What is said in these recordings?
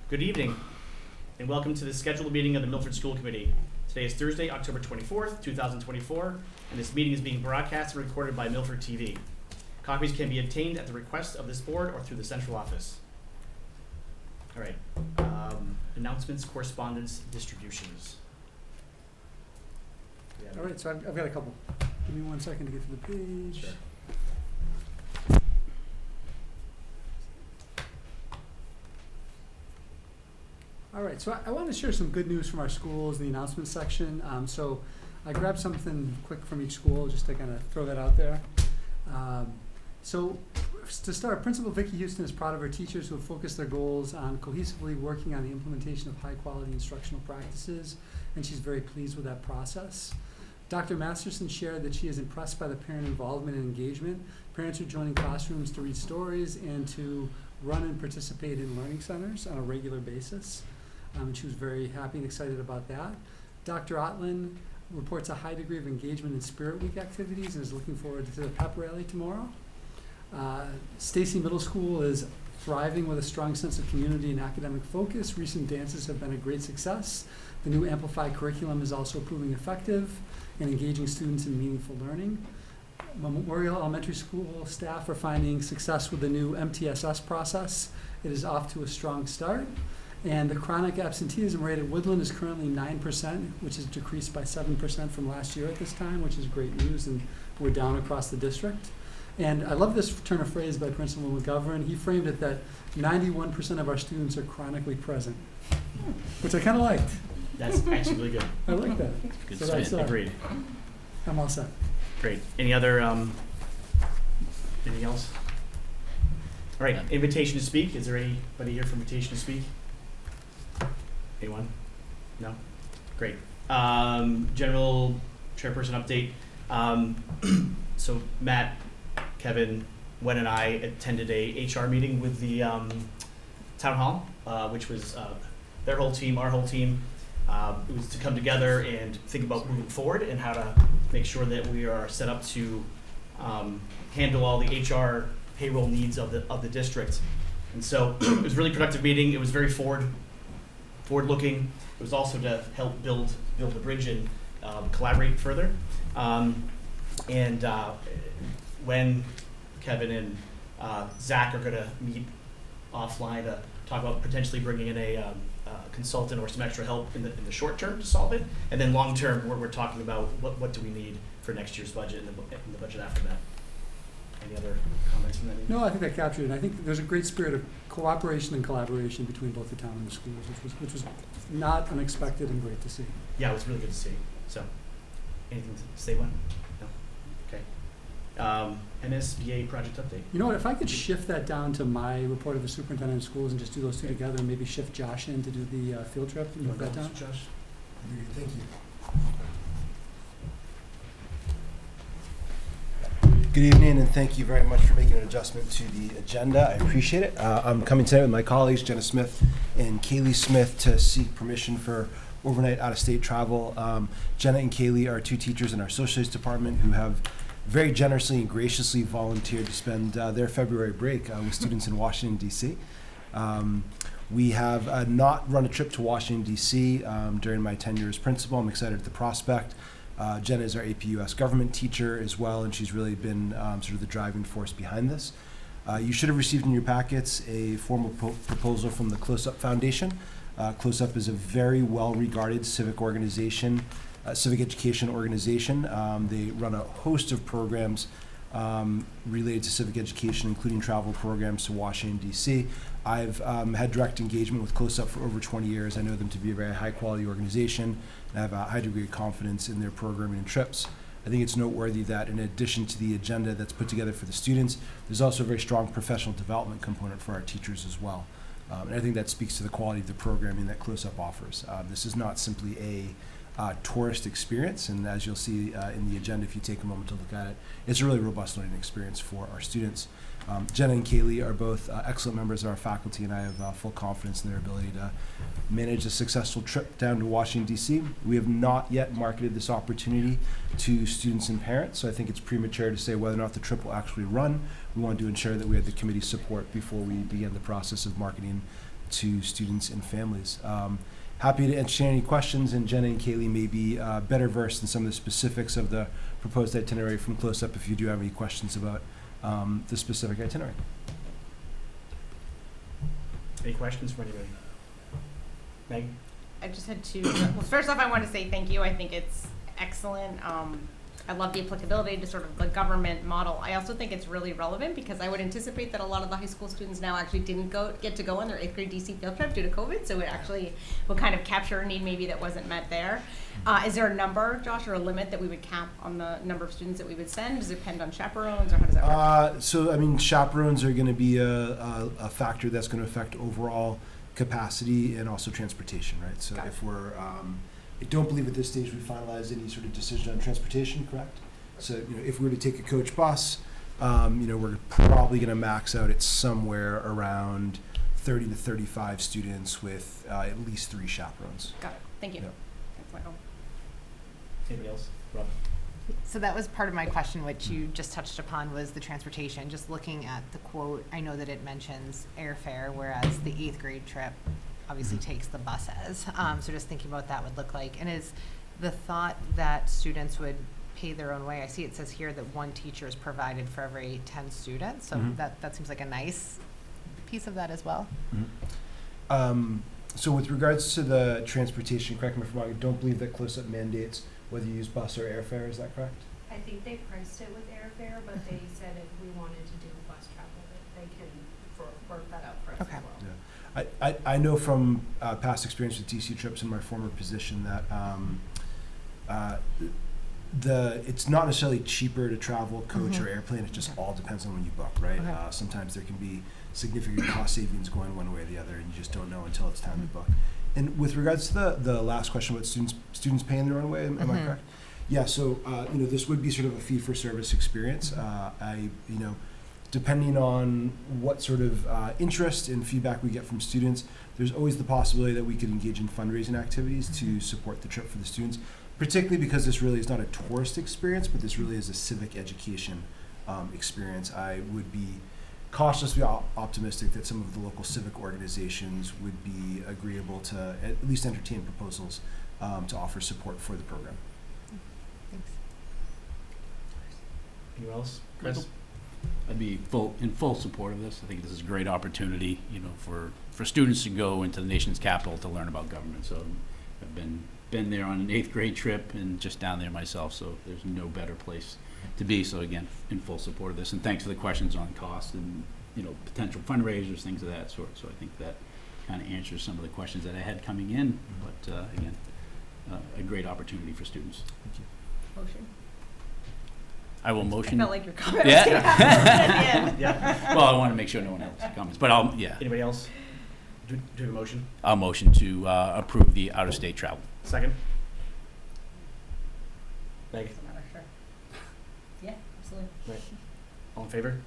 Good evening, and welcome to the scheduled meeting of the Milford School Committee. Today is Thursday, October 24th, 2024, and this meeting is being broadcast and recorded by Milford TV. Copies can be obtained at the request of this board or through the central office. All right, announcements, correspondence, distributions. All right, so I've got a couple. Give me 1 second to get to the page. Sure. All right, so I want to share some good news from our schools in the announcements section. So I grabbed something quick from each school just to kind of throw that out there. So to start, Principal Vicki Houston is proud of her teachers who have focused their goals on cohesively working on the implementation of high-quality instructional practices, and she's very pleased with that process. Dr. Masterson shared that she is impressed by the parent involvement and engagement. Parents are joining classrooms to read stories and to run and participate in learning centers on a regular basis. She was very happy and excited about that. Dr. Otlin reports a high degree of engagement in Spirit Week activities and is looking forward to the pep rally tomorrow. Stacy Middle School is thriving with a strong sense of community and academic focus. Recent dances have been a great success. The new Amplify curriculum is also proving effective in engaging students in meaningful learning. Memorial Elementary School staff are finding success with the new MTSS process. It is off to a strong start. And the chronic absenteeism rate at Woodland is currently 9%, which has decreased by 7% from last year at this time, which is great news, and we're down across the district. And I love this turn of phrase by Principal McGovern. He framed it that 91% of our students are chronically present, which I kind of liked. That's actually really good. I like that. Good So spin. that's, Agreed. I'm all set. Great. Any other, anything else? All right, invitation to speak. Is there anybody here for invitation to speak? Anyone? No? Great. General chairperson update. So Matt, Kevin, Wen, and I attended a HR meeting with the town hall, which was their whole team, our whole team. It was to come together and think about moving forward and how to make sure that we are set up to handle all the HR payroll needs of the district. And so it was a really productive meeting. It was very forward-looking. It was also to help build the bridge and collaborate further. When Kevin and Zach are going to meet offline to talk about potentially bringing in a consultant or some extra help in the short term to solve it, and then long term we're talking about what do we need for next year's budget and the budget after that. Any other comments from that? No, I think that captured it. And I think there's a great spirit of cooperation and collaboration between both the town and the schools, which was not unexpected and great to see. Yeah, it was really good to see. So, anything to say, Wen? No? Okay. MSBA project update. You know what, if I could shift that down to my report of the superintendent of schools and just do those two together and maybe shift Josh in to do the field trip and move that down? Josh? Thank you. Good evening, and thank you very much for making an adjustment to the agenda. I appreciate it. I'm coming tonight with my colleagues, Jenna Smith and Kaylee Smith, to seek permission for overnight out-of-state travel. Jenna and Kaylee are two teachers in our social studies department who have very generously and graciously volunteered to spend their February break with students in Washington, D.C. We have not run a trip to Washington, D.C. During my tenure as principal. I'm excited at the prospect. Jenna is our AP US government teacher as well, and she's really been sort of the driving force behind this. You should have received in your packets a formal proposal from the Close Up Foundation. Close Up is a very well-regarded civic organization, civic education organization. They run a host of programs related to civic education, including travel programs to Washington, D.C. I've had direct engagement with Close Up for over 20 years. I know them to be a very high-quality organization, and I have a high degree of confidence in their programming and trips. I think it's noteworthy that in addition to the agenda that's put together for the students, there's also a very strong professional development component for our teachers as well. And I think that speaks to the quality of the programming that Close Up offers. This is not simply a tourist experience, and as you'll see in the agenda, if you take a moment to look at it, it's a really robust learning experience for our students. Jenna and Kaylee are both excellent members of our faculty, and I have full confidence in their ability to manage a successful trip down to Washington, D.C. We have not yet marketed this opportunity to students and parents, so I think it's premature to say whether or not the trip will actually run. We want to ensure that we have the committee support before we begin the process of marketing to students and families. Happy to entertain any questions, and Jenna and Kaylee may be better versed in some of the specifics of the proposed itinerary from close up if you do have any questions about the specific itinerary. Any questions from anybody? Meg? I just had two. Well, first off, I want to say thank you. I think it's excellent. I love the applicability to sort of the government model. I also think it's really relevant because I would anticipate that a lot of the high school students now actually didn't get to go on their 8th grade DC field trip due to COVID, so it actually will kind of capture a need maybe that wasn't met there. Is there a number, Josh, or a limit that we would cap on the number of students that we would send? Does it depend on chaperones, or how does that work? So, I mean, chaperones are going to be a factor that's going to affect overall capacity and also transportation, right? So Got it. if we're, I don't believe at this stage we finalized any sort of decision on transportation, correct? So, if we were to take a coach bus, we're probably going to max out at somewhere around 30 to 35 students with at least 3 chaperones. Got it. Thank you. Yeah. That's my own. Anybody else? Rob? So that was part of my question, which you just touched upon, was the transportation. Just looking at the quote, I know that it mentions airfare, whereas the 8th grade trip obviously takes the buses. So just thinking about what that would look like. And is the thought that students would pay their own way? I see it says here that 1 teacher is provided for every 10 students. So that seems like a nice piece of that as well. So with regards to the transportation, correct me if I'm wrong, I don't believe that close-up mandates whether you use bus or airfare, is that correct? I think they priced it with airfare, but they said if we wanted to do bus travel, that they can work that out for us Okay. as well. Yeah. I know from past experience with DC trips in my former position that it's not necessarily cheaper to travel coach or airplane. It just all depends on when you book, right? Okay. Sometimes there can be significant cost savings going one way or the other, and you just don't know until it's time to book. And with regards to the last question about students paying their own way, am I correct? Yeah. So this would be sort of a fee for service experience. Depending on what sort of interest and feedback we get from students, there's always the possibility that we could engage in fundraising activities to support the trip for the students, particularly because this really is not a tourist experience, but this really is a civic education experience. I would be cautiously optimistic that some of the local civic organizations would be agreeable to at least entertain proposals to offer support for the program. Thanks. Anyone else? Chris? I'd be in full support of this. I think this is a great opportunity, for students to go into the nation's capital to learn about government. So I've been there on an 8th grade trip and just down there myself. So there's no better place to be. So again, in full support of this. And thanks for the questions on cost and potential fundraisers, things of that sort. So I think that kind of answers some of the questions that I had coming in. But again, a great opportunity for students. Thank you. Motion. I will I motion. felt like your comment Yeah. was going to happen at the end. Yeah. Well, I want to make sure no one else comments, but Anybody else? Do you have a motion? I'll motion to approve the out-of-state travel. Second? Meg? Doesn't matter, sure. Yeah, absolutely. All in favor?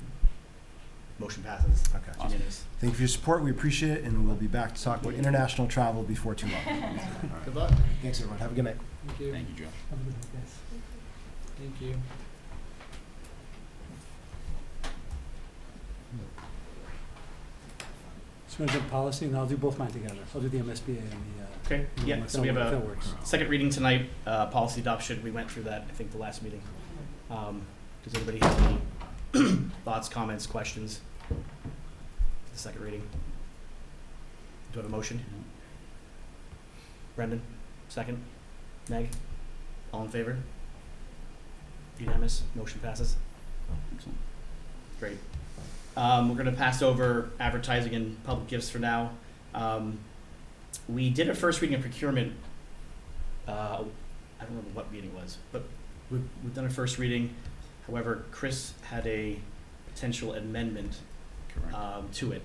Motion passes. Okay. Awesome. Thank you for your support. We appreciate it, and we'll be back to talk about international travel before too long. All right. Good luck. Thanks, everyone. Have a good night. Thank you. Thank you, Joe. Have a good night, guys. Thank you. So I'm going to do policy, and I'll do both mine together. I'll do the MSBA and the. Okay, yeah, if so we have that a works. second reading tonight, policy adoption. We went through that, I think, the last meeting. Does anybody have any thoughts, comments, questions? The second reading. Do I have a motion? Brendan, second. Meg? All in favor? Unanimous, motion passes. Excellent. Great. We're gonna pass over advertising and public gifts for now. We did a first reading of procurement, I don't remember what meeting it was, but we've done a first reading. However, Chris had a potential amendment Correct. to it.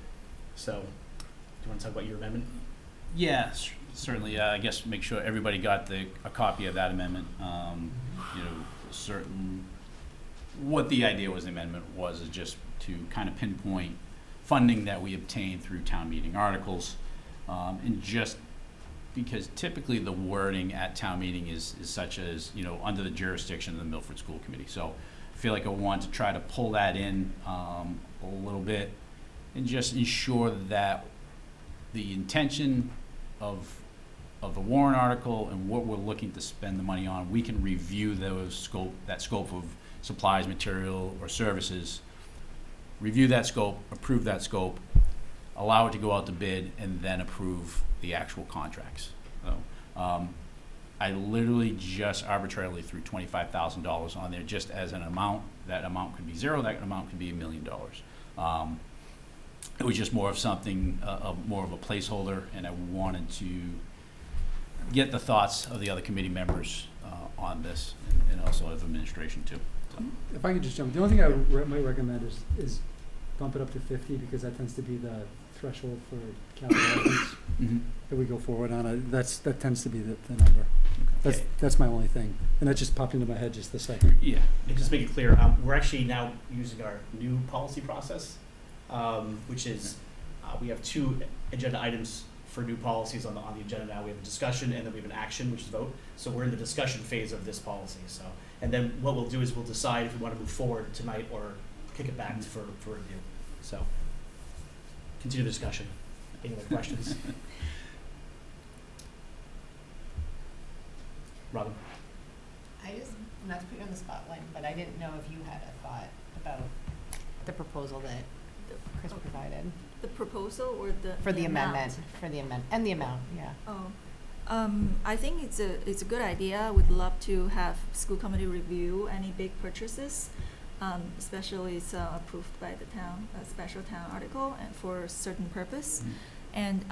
So, do you wanna talk about your amendment? Yes, certainly. I guess make sure everybody got a copy of that amendment. What the idea was, the amendment was is just to kind of pinpoint funding that we obtain through town meeting articles, and just because typically the wording at town meeting is such as under the jurisdiction of the Milford School Committee. So I feel like I want to try to pull that in a little bit and just ensure that the intention of the warrant article and what we're looking to spend the money on, we can review that scope of supplies, material, or services, review that scope, approve that scope, allow it to go out to bid, and then approve the actual contracts. So, I literally just arbitrarily threw $25,000 on there just as an amount. That amount could be zero, that amount could be $1 million. It was just more of something, more of a placeholder, and I wanted to get the thoughts of the other committee members on this, and also of administration too. So. If I could just jump, the only thing I might recommend is bump it up to 50, because that tends to be the threshold for capital items Mm-hmm. that we go forward on. That tends to be the number. Okay. That's my only thing, and that just popped into my head just a second. Yeah. And just make it clear, we're actually now using our new policy process, which is, we have 2 agenda items for new policies on the agenda now. We have a discussion, and then we have an action, which is vote. So we're in the discussion phase of this policy. So, and then what we'll do is we'll decide if we want to move forward tonight or kick it back for review. So, continue the discussion. Any other questions? Robin? Not to put you on the spotlight, but I didn't know if you had a thought about the proposal that Chris provided. The proposal or the For the amount? amendment, and the amount, yeah. Oh, I think it's a good idea. We'd love to have school committee review any big purchases, especially it's approved by the town, a special town article, and for a certain purpose. And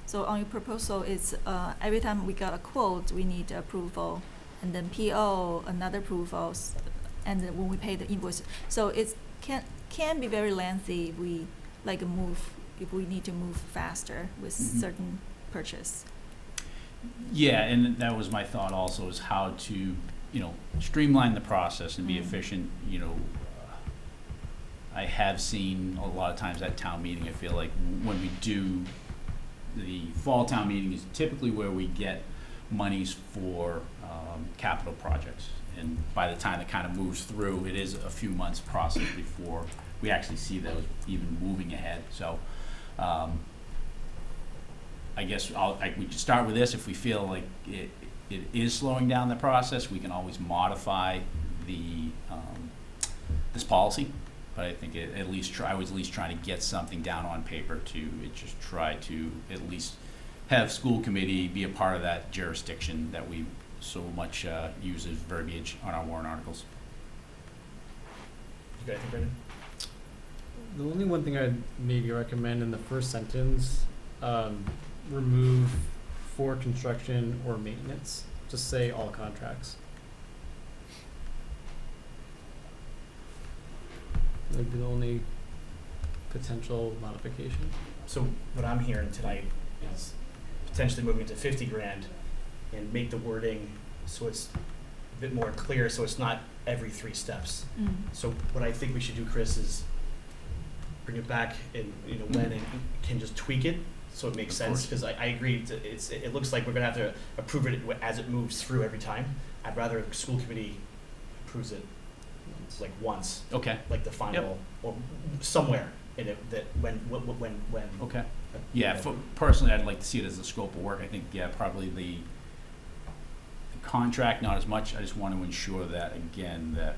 so on your proposal, it's every time we got a quote, we need approval, and then PO, another approval, and then when we pay the invoice. So it can be very lengthy if we if we need to move faster with certain purchase. Yeah, and that was my thought also, is how to, streamline the process and be efficient. I have seen a lot of times at town meeting, I feel like when we do, the fall town meeting is typically where we get monies for capital projects. And by the time it kind of moves through, it is a few months process before we actually see those even moving ahead. So I guess we could start with this. If we feel like it is slowing down the process, we can always modify this policy. But I think I was at least trying to get something down on paper to just try to at least have school committee be a part of that jurisdiction that we so much use as verbiage on our warrant articles. You got anything, Brendan? The only one thing I'd maybe recommend in the first sentence, remove for construction or maintenance. Just say all contracts. That'd be the only potential modification. So what I'm hearing tonight is potentially moving to 50 grand and make the wording so it's a bit more clear, so it's not every 3 steps. So what I think we should do, Chris, is bring it back and when and can just tweak it so it makes sense, because I agree it looks like we're gonna have to approve it as it moves through every time. I'd rather the school committee approves it like once, Okay. like the final or somewhere in it that when Okay. Yeah. Personally, I'd like to see it as a scope of work. I think probably the contract not as much. I just want to ensure that again that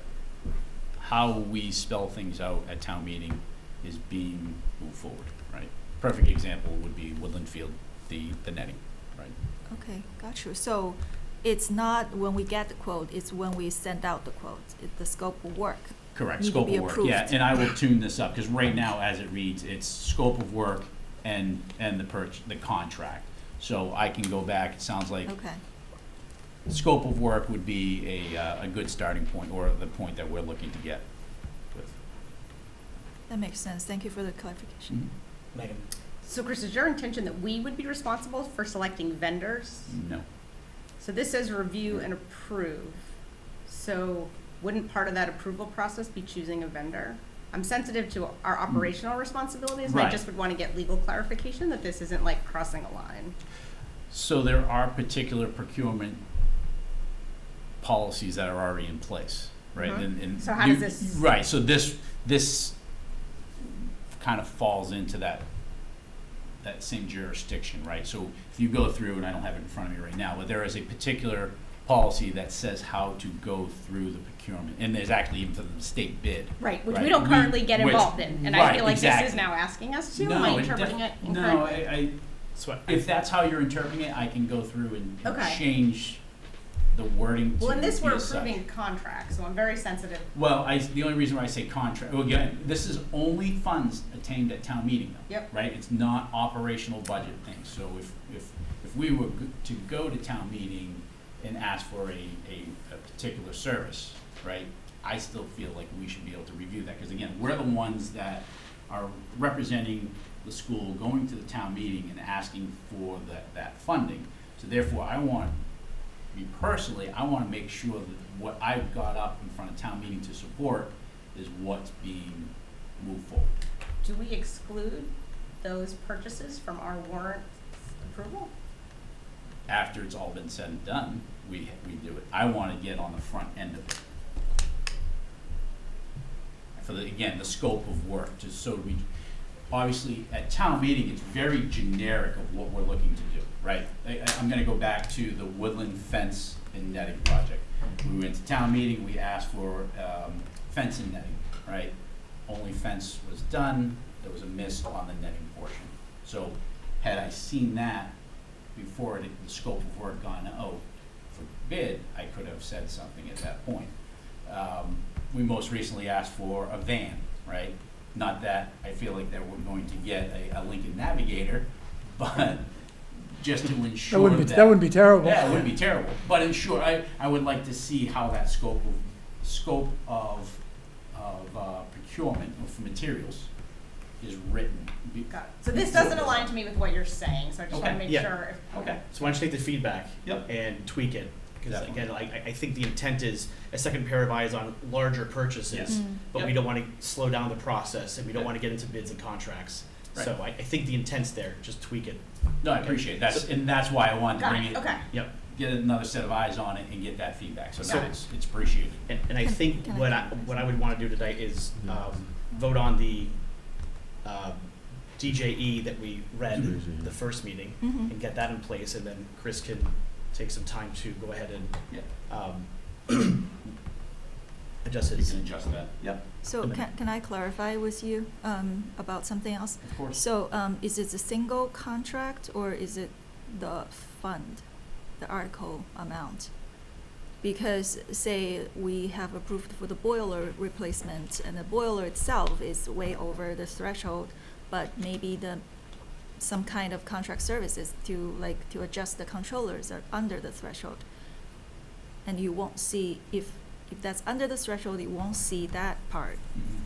how we spell things out at town meeting is being moved forward. Right. Perfect example would be Woodland Field, the netting. Right. Okay, got you. So it's not when we get the quote, it's when we send out the quote. The scope of work. Correct, Need to scope be of work, approved. yeah, and I will tune this up, because right now, as it reads, it's scope of work and the contract. So I can go back, it sounds like Okay. scope of work would be a good starting point, or the point that we're looking to get with. That makes sense. Thank you for the clarification. Megan. So Chris, is your intention that we would be responsible for selecting vendors? No. So this says review and approve. So wouldn't part of that approval process be choosing a vendor? I'm sensitive to our operational responsibilities, and I Right. just would want to get legal clarification that this isn't like crossing a line. So there are particular procurement policies that are already in place, right? Mhm. And So how does this- Right, so this kind of falls into that same jurisdiction, right? So if you go through, and I don't have it in front of me right now, but there is a particular policy that says how to go through the procurement, and there's actually even for the state bid. Right, which we Right. don't currently get Which- involved in, and I right, feel like exactly. this is now asking us to. Am No, I it interpreting def- it No, incorrectly? So if that's how you're interpreting it, I can go through and Okay. change the wording to Well, in this, be we're as such. approving contracts, so I'm very sensitive. Well, the only reason why I say contract, well, again, this is only funds attained at town meeting though. Yep. Right, it's not operational budget things, so if we were to go to town meeting and ask for a particular service, right, I still feel like we should be able to review that, because again, we're the ones that are representing the school, going to the town meeting and asking for that funding. So therefore, me personally, I want to make sure that what I've got up in front of town meeting to support is what's being moved forward. Do we exclude those purchases from our warrant approval? After it's all been said and done, we do it. I want to get on the front end of it. For the scope of work, just so we, obviously, at town meeting, it's very generic of what we're looking to do, right? I'm gonna go back to the woodland fence and netting project. We went to town meeting, we asked for, fence and netting, right? Only fence was done, there was a miss on the netting portion. So, had I seen that before the scope of work gone out for bid, I could have said something at that point. We most recently asked for a van, right? Not that I feel like that we're going to get a Lincoln Navigator, but just to ensure that. That wouldn't be terrible. Yeah, it wouldn't be terrible, but ensure, I would like to see how that scope of procurement for materials is written. Got it. So this doesn't align to me with what you're saying, so I just want to Okay. make Yeah. sure. Okay, so why don't you take the feedback Yep. and tweak it? Because Definitely. again, I think the intent is a second pair of eyes on larger purchases, Yes. but we Yep. don't want to slow down the process and we don't want to get into bids and contracts. Right. So I think the intent's there, just tweak it. No, I appreciate it, and that's why I wanted to Got bring it, it, okay. Yep. get another set of eyes on it and get that feedback, so So- now it's appreciated. And I Can- think can I what comment? I would want to do tonight is vote on the DJE that we read the first meeting Mhm. and get that in place, and then Chris can take some time to go ahead Yeah. and adjust You his. can adjust that. Yep, So can I clarify with you about something else? of course. So is it a single contract or is it the fund, the article amount? Because say we have approved for the boiler replacement and the boiler itself is way over the threshold, but maybe some kind of contract services to adjust the controllers are under the threshold. And you won't see, if that's under the threshold, you won't see that part. Mhm.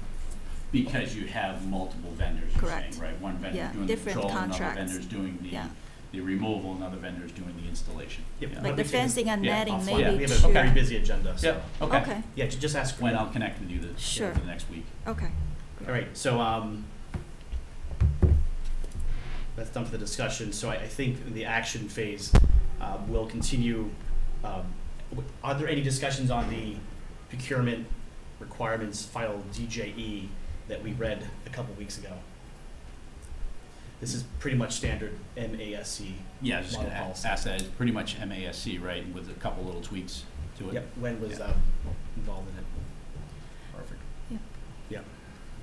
Because you have multiple vendors, you're saying, Correct. right? One vendor Yeah, doing the different control, another contracts. vendor's doing Yeah. the removal, another vendor's doing the installation. Yep. Yeah. Like the I'll fencing and Yeah, netting, I'll maybe find- We have two. a very busy agenda, so. Yep, okay. Okay, Yeah, just ask. When I'll connect with you Sure. for the next week. okay. All right, so that's done for the discussion. So I think the action phase will continue. Are there any discussions on the procurement requirements file DJE that we read a couple weeks ago? This is pretty much standard MASC. Yeah, I was just gonna Model policy. ask that, it's pretty much MASC, right, with a couple little tweaks to it? Yep, Wen was Yeah. involved in it. Perfect.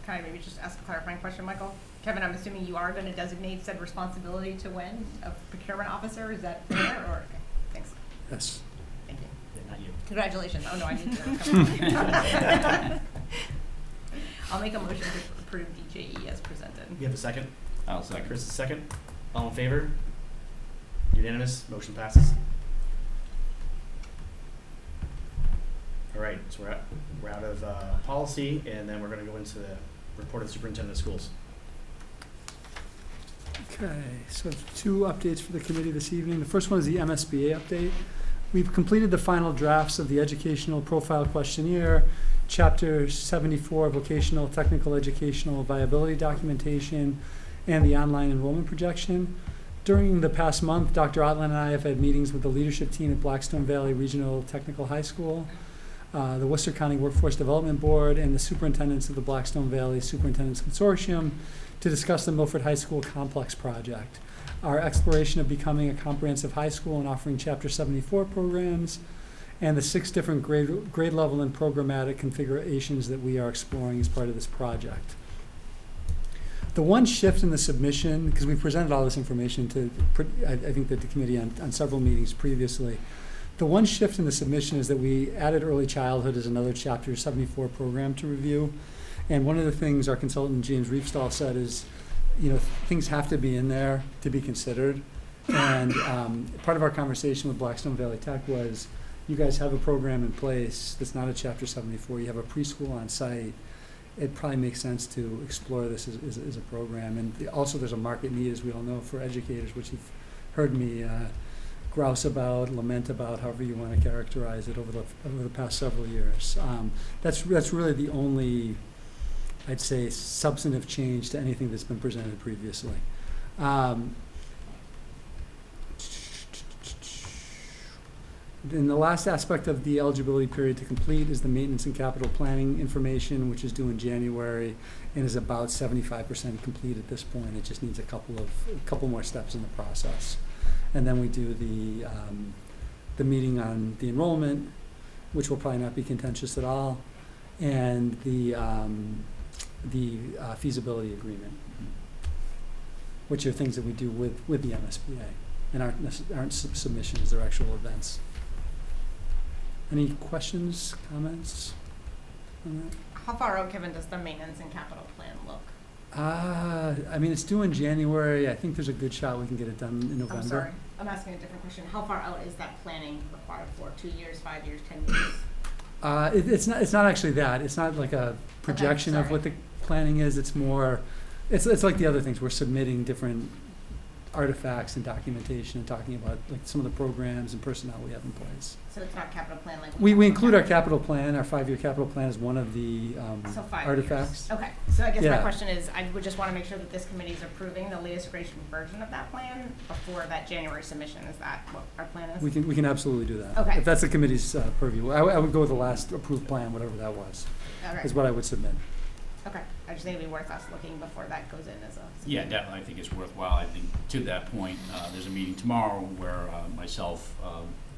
Can I maybe just ask a clarifying question, Michael? Kevin, I'm assuming you are going to designate said responsibility to Wen, a procurement officer, is that fair, or, okay, thanks, Yes. thank you. Yeah, not you. Congratulations, oh no, I need to. I'll make a motion to approve DJE as presented. You have a second? I'll second. Chris, a second. All in favor? Unanimous, motion passes. All right, so we're out of policy, and then we're gonna go into the report of the superintendent of schools. Okay, so 2 updates for the committee this evening. The first one is the MSBA update. We've completed the final drafts of the educational profile questionnaire, Chapter 74 vocational technical educational viability documentation, and the online enrollment projection. During the past month, Dr. Otland and I have had meetings with the leadership team at Blackstone Valley Regional Technical High School. the Worcester County Workforce Development Board, and the superintendents of the Blackstone Valley Superintendents Consortium to discuss the Milford High School Complex Project, our exploration of becoming a comprehensive high school and offering Chapter 74 programs, and the 6 different grade level and programmatic configurations that we are exploring as part of this project. The one shift in the submission, because we presented all this information to, I think, the committee on several meetings previously, the one shift in the submission is that we added early childhood as another Chapter 74 program to review. And one of the things our consultant, James Riefstall, said is, things have to be in there to be considered. And part of our conversation with Blackstone Valley Tech was, you guys have a program in place that's not a Chapter 74. You have a preschool on site. It probably makes sense to explore this as a program. And also there's a market need, as we all know, for educators, which you've heard me grouse about, lament about, however you want to characterize it over the past several years. That's really the only, I'd say, substantive change to anything that's been presented previously. Then the last aspect of the eligibility period to complete is the maintenance and capital planning information, which is due in January and is about 75% complete at this point. It just needs a couple more steps in the process. And then we do the meeting on the enrollment, which will probably not be contentious at all, and the feasibility agreement, which are things that we do with the MSBA and aren't submissions, they're actual events. Any questions, comments on that? How far out, Kevin, does the maintenance and capital plan look? It's due in January. I think there's a good shot we can get it done in November. I'm sorry, I'm asking a different question. How far out is that planning required for? 2 years, 5 years, 10 years? It's not actually that. It's not like a projection of sorry. what the planning is. It's more, it's like the other things. We're submitting different artifacts and documentation and talking about like some of the programs and personnel we have in place. So it's not capital plan like We include our capital plan. Our 5-year capital plan is one of the so 5 artifacts. years. Okay, so I guess my Yeah. question is, I would just want to make sure that this committee is approving the latest version of that plan before that January submission. Is that what our plan is? We can absolutely do that. Okay. If that's the committee's purview. I would go with the last approved plan, whatever that was, Okay. is what I would submit. Okay, I just think it'd be worth us looking before that goes in as a. Yeah, definitely, I think it's worthwhile. I think to that point, there's a meeting tomorrow where myself,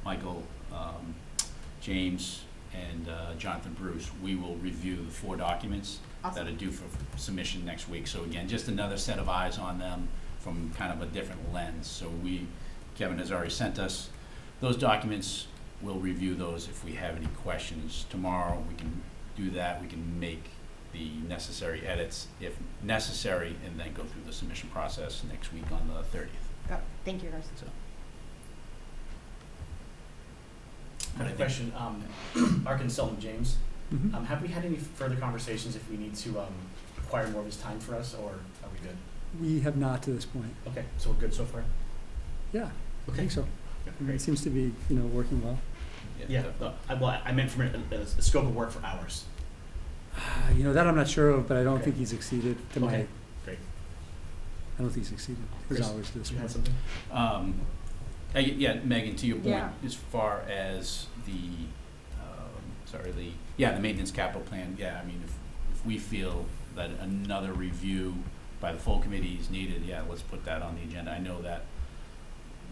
Michael, James, and Jonathan Bruce, we will review the 4 documents Awesome. that are due for submission next week. So again, just another set of eyes on them from kind of a different lens. So Kevin has already sent us those documents. We'll review those. If we have any questions tomorrow, we can do that. We can make the necessary edits if necessary, and then go through the submission process next week on the 30th. Oh, thank you, guys. So, I have a question. Our consultant, James, Mhm. have we had any further conversations if we need to acquire more of his time for us, or are we good? We have not to this point. Okay, so we're good so far? Yeah, I Okay. think so. It Great. seems to be, working well. Yeah, I meant from a scope of work for hours. That I'm not sure of, but I don't Okay. think he's exceeded to my, Okay, great. I don't think he's exceeded his Chris, hours to this You had point. something? Yeah, Megan, to your point, Yeah. as far as the maintenance capital plan, yeah, I mean, if we feel that another review by the full committee is needed, yeah, let's put that on the agenda. I know that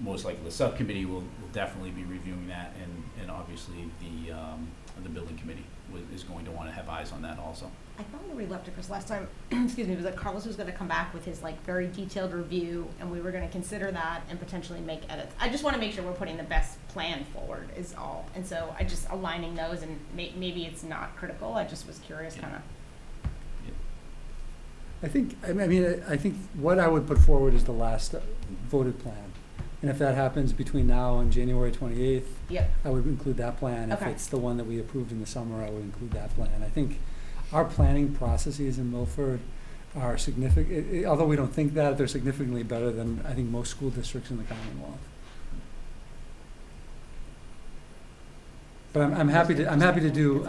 most likely the subcommittee will definitely be reviewing that, and obviously the building committee is going to want to have eyes on that also. I thought where we left it, Chris, last time, excuse me, was that Carlos was gonna come back with his very detailed review, and we were gonna consider that and potentially make edits. I just wanna make sure we're putting the best plan forward is all, and so I just aligning those, and maybe it's not critical, I just was curious Yeah. kinda. I think what I would put forward is the last voted plan. And if that happens between now and January 28th, Yep, I would include that plan. If Okay. it's the one that we approved in the summer, I would include that plan. I think our planning processes in Milford are significant, although we don't think that, they're significantly better than, I think, most school districts in the Commonwealth. But I'm happy to do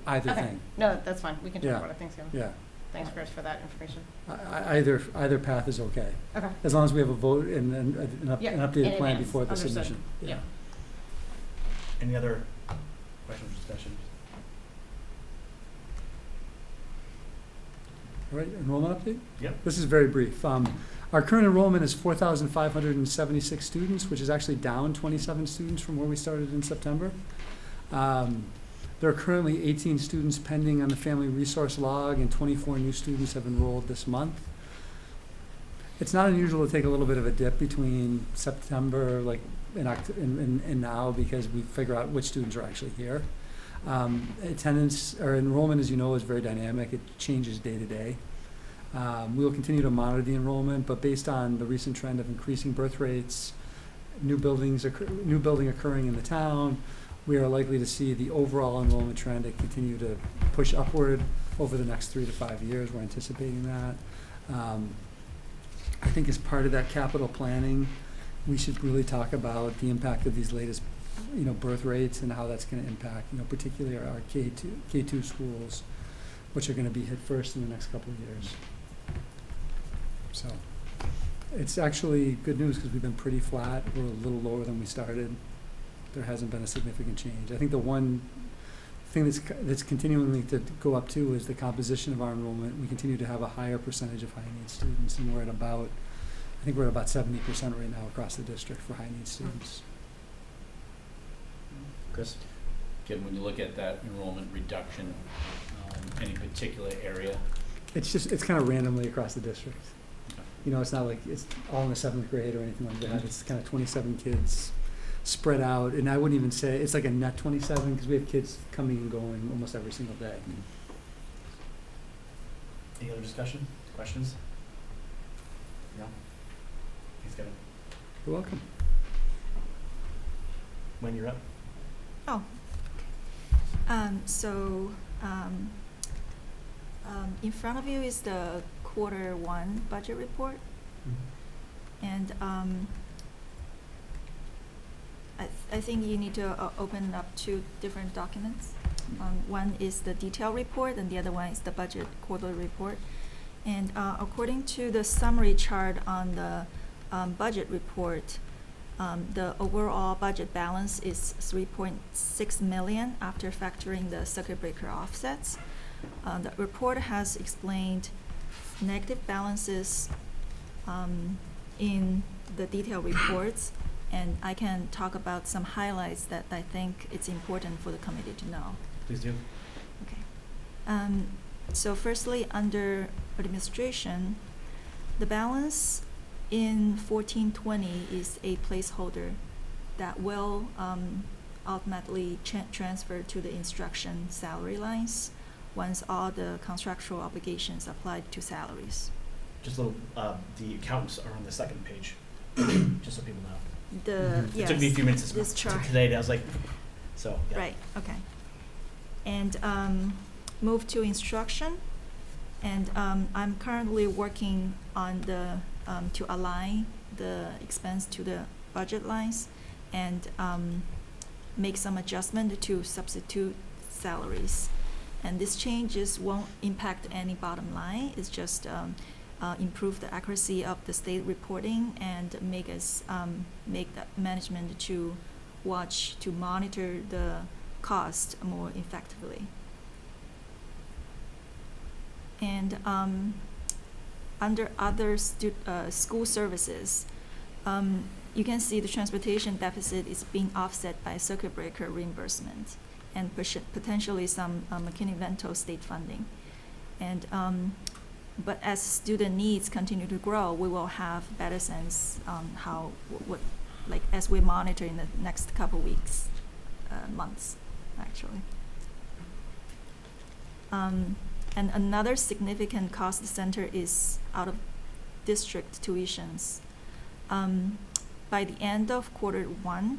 either okay, thing. no, that's fine, we can Yeah. talk about it, thanks, Kevin. Yeah. Thanks, Chris, for that information. Either path is okay, Okay, as long as we have a vote and an Yeah, updated in plan advance. before the Understood. submission. Yeah. Any other questions or discussion? All right, enrollment update? Yep. This is very brief. Our current enrollment is 4,576 students, which is actually down 27 students from where we started in September. There are currently 18 students pending on the family resource log, and 24 new students have enrolled this month. It's not unusual to take a little bit of a dip between September, like, and now, because we figure out which students are actually here. Attendance or enrollment, as you know, is very dynamic. It changes day to day. We will continue to monitor the enrollment, but based on the recent trend of increasing birth rates, new building occurring in the town, we are likely to see the overall enrollment trend to continue to push upward over the next 3 to 5 years. We're anticipating that. I think as part of that capital planning, we should really talk about the impact of these latest, birth rates and how that's going to impact, particularly our K2 schools, which are going to be hit first in the next couple of years. So it's actually good news because we've been pretty flat. We're a little lower than we started. There hasn't been a significant change. I think the one thing that's continuing to go up too is the composition of our enrollment. We continue to have a higher percentage of high needs students, and we're at about 70% right now across the district for high needs students. Chris? Kevin, when you look at that enrollment reduction, any particular area? It's kind of randomly across the district. It's not like it's all in the 7th grade or anything like that. It's kind of 27 kids spread out, and I wouldn't even say it's like a net 27 because we have kids coming and going almost every single day. Any other discussion, questions? No? Thanks, Kevin. You're welcome. When you're up. Oh. In front of you is the Q1 budget report. And I think you need to open up 2 different documents. One is the detail report, and the other one is the budget quarterly report. And according to the summary chart on the budget report, the overall budget balance is $3.6 million after factoring the circuit breaker offsets. The report has explained negative balances in the detailed reports, and I can talk about some highlights that I think it's important for the committee to know. Please do. Okay. So firstly, under administration, the balance in 1420 is a placeholder that will ultimately transfer to the instruction salary lines once all the contractual obligations applied to salaries. Just a little, the accountants are on the second page, just so people know. Yes, It took me a few minutes this chart. today, and I was like, so, yeah. Right, okay. And move to instruction. And I'm currently working on to align the expense to the budget lines and make some adjustment to substitute salaries. And these changes won't impact any bottom line. It's just improve the accuracy of the state reporting and make the management to monitor the cost more effectively. And under other school services, you can see the transportation deficit is being offset by circuit breaker reimbursement and potentially some McKinney-Vento state funding. And but as student needs continue to grow, we will have better sense on as we monitor in the next couple weeks, months, actually. And another significant cost center is out-of-district tuitions. By the end of Q1,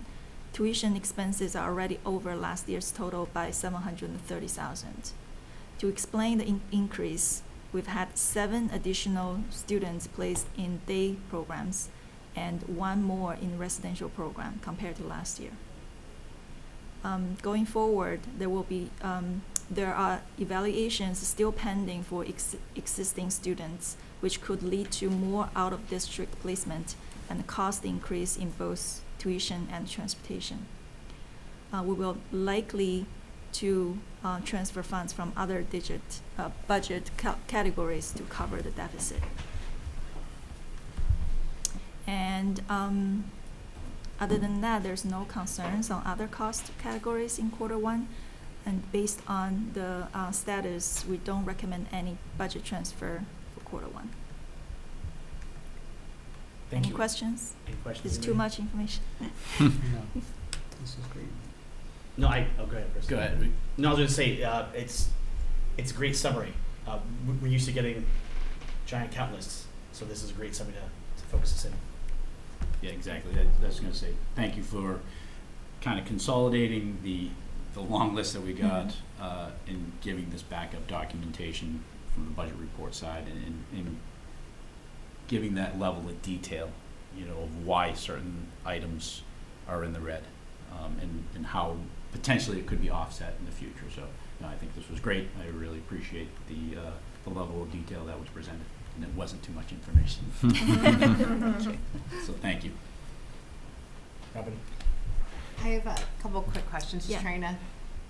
tuition expenses are already over last year's total by $730,000. To explain the increase, we've had 7 additional students placed in day programs and 1 more in residential program compared to last year. Going forward, there are evaluations still pending for existing students, which could lead to more out-of-district placement and cost increase in both tuition and transportation. We will likely to transfer funds from other budget categories to cover the deficit. And other than that, there's no concerns on other cost categories in Q1. And based on the status, we don't recommend any budget transfer for Q1. Thank Any you. questions? Any questions? It's too anybody? much information. No, this is great. No, go ahead, Chris. Go ahead. No, I was going to say, it's a great summary. We're used to getting giant count lists, so this is a great summary to focus us in. Yeah, exactly. That's going to say, thank you for kind of consolidating the long list that we got and giving this backup documentation from the budget report side and giving that level of detail, you know, of why certain items are in the red and how potentially it could be offset in the future. So no, I think this was great. I really appreciate the level of detail that was presented, and it wasn't too much information. So thank you. Robin? I have a couple quick questions, just Yeah. trying to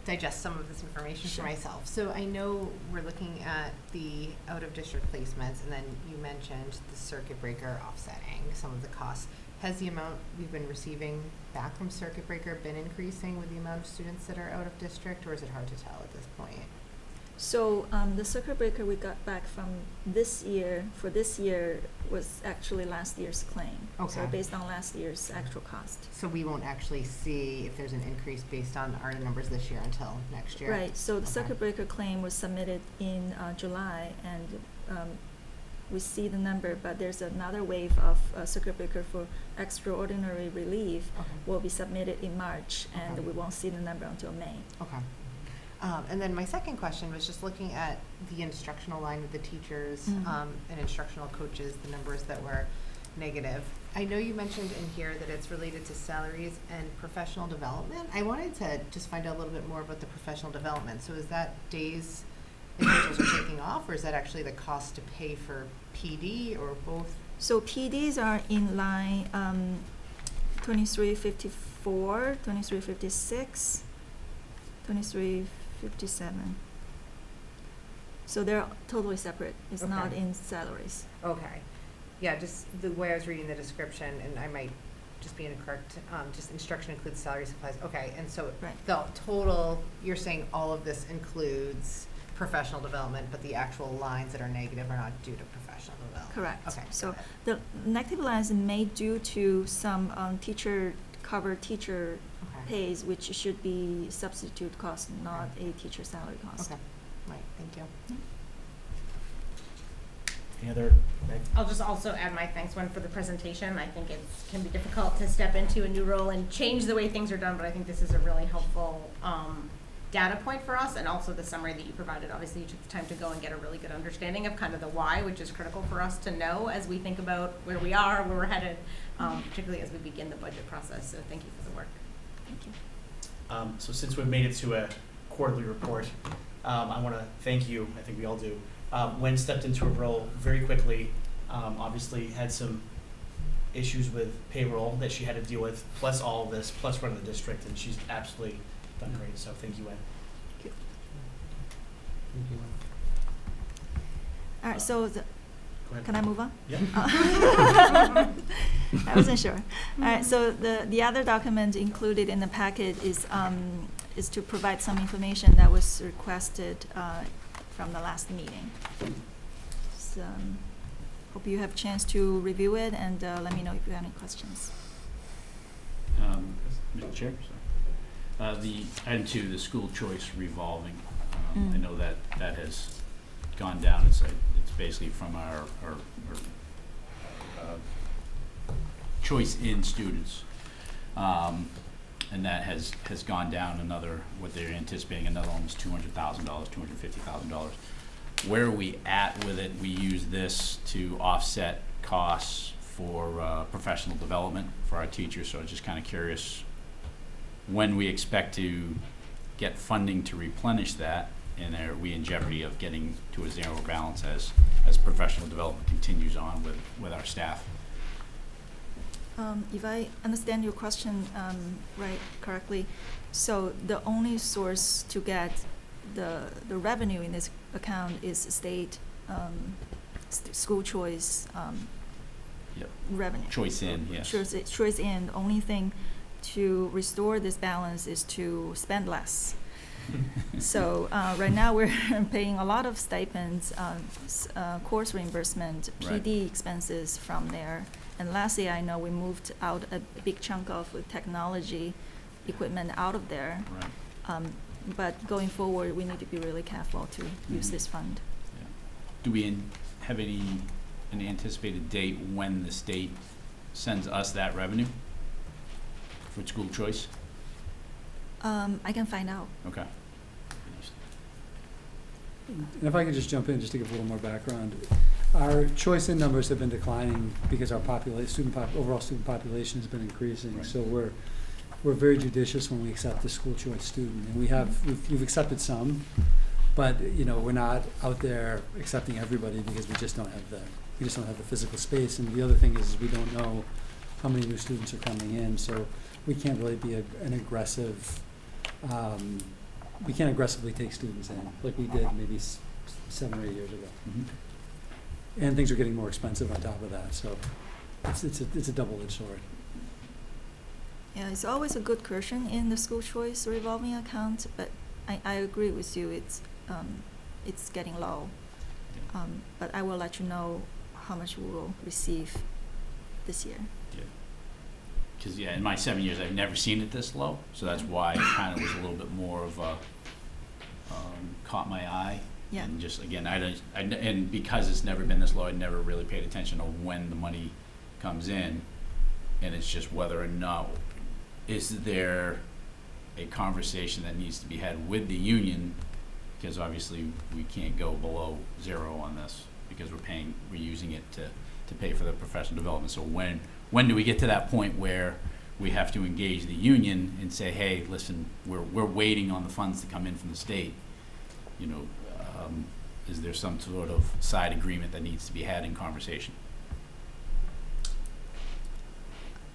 digest some of this information Sure. for myself. So I know we're looking at the out-of-district placements, and then you mentioned the circuit breaker offsetting some of the costs. Has the amount we've been receiving back from circuit breaker been increasing with the amount of students that are out of district, or is it hard to tell at this point? So the circuit breaker we got back from this year, for this year, was actually last year's claim. So Okay. based on last year's actual cost. So we won't actually see if there's an increase based on our numbers this year until next year? Right, so the Okay. circuit breaker claim was submitted in July, and we see the number, but there's another wave of circuit breaker for extraordinary relief Okay. will be submitted in March, and Okay. we won't see the number until May. Okay. And then my second question was just looking at the instructional line with the teachers Mhm. and instructional coaches, the numbers that were negative. I know you mentioned in here that it's related to salaries and professional development. I wanted to just find out a little bit more about the professional development. So is that days individuals are taking off, or is that actually the cost to pay for PD, or both? So PDs are in line 2354, 2356, 2357. So they're totally separate. It's not Okay. in salaries. Okay. Yeah, just the way I was reading the description, and I might just be incorrect, just instruction includes salary supplies. Okay, and so Right. the total, you're saying all of this includes professional development, but the actual lines that are negative are not due to professional development? Correct. Okay. So got it. the negative lines may due to some teacher Okay. pays, which should be substitute cost, not a teacher salary cost. Okay, right, thank you. Any other? Meg? I'll just also add my thanks one for the presentation. I think it can be difficult to step into a new role and change the way things are done, but I think this is a really helpful data point for us, and also the summary that you provided. Obviously, you took the time to go and get a really good understanding of kind of the why, which is critical for us to know as we think about where we are, where we're headed, particularly as we begin the budget process. So thank you for the work. Thank you. So since we've made it to a quarterly report, I want to thank you. I think we all do. Wen stepped into a role very quickly. Obviously had some issues with payroll that she had to deal with, plus all of this, plus running the district, and she's absolutely done great. So thank you, Wen. Thank you. All right, so Go ahead. can I move on? Yeah. I wasn't sure. All right, so the other document included in the packet is to provide some information that was requested from the last meeting. So, hope you have a chance to review it, and let me know if you have any questions. Mr. Chair, sorry. The item 2, the school choice revolving. I Mm. know that has gone down. It's basically from our choice in students. And that has gone down another, what they're anticipating, another almost $200,000, $250,000. Where are we at with it? We use this to offset costs for professional development for our teachers, so I'm just kind of curious when we expect to get funding to replenish that, and are we in jeopardy of getting to a zero balance as professional development continues on with our staff? If I understand your question right correctly, so the only source to get the revenue in this account is state school choice Yep. revenue. Choice in, yes. Choice in. The only thing to restore this balance is to spend less. So right now we're paying a lot of stipends, course reimbursement, Right. PD expenses from there. And lastly, I know we moved out a big chunk of technology equipment out of there. Right. But going forward, we need to be really careful to use Mhm. this fund. Yeah. Do we have an anticipated date when the state sends us that revenue for school choice? I can find out. Okay. And if I could just jump in, just to give a little more background, our choice in numbers have been declining because our overall student population has been increasing. Right. So we're very judicious when we accept a school choice student, and we've accepted some, but we're not out there accepting everybody because we just don't have the physical space. And the other thing is we don't know how many new students are coming in, so we can't really be an aggressive. We can't aggressively take students in like we did maybe 7 or 8 years ago. Mhm. And things are getting more expensive on top of that, so it's a double-edged sword. Yeah, it's always a good cushion in the school choice revolving account, but I agree with you, it's getting low. But I will let you know how much we will receive this year. Because, in my 7 years, I've never seen it this low, so that's why it kind of was a little bit more of a, caught my eye. Yeah. And just, again, and because it's never been this low, I never really paid attention to when the money comes in. And it's just whether or not, is there a conversation that needs to be had with the union? Because obviously, we can't go below 0 on this, because we're using it to pay for the professional development. So when do we get to that point where we have to engage the union and say, hey, listen, we're waiting on the funds to come in from the state? Is there some sort of side agreement that needs to be had in conversation?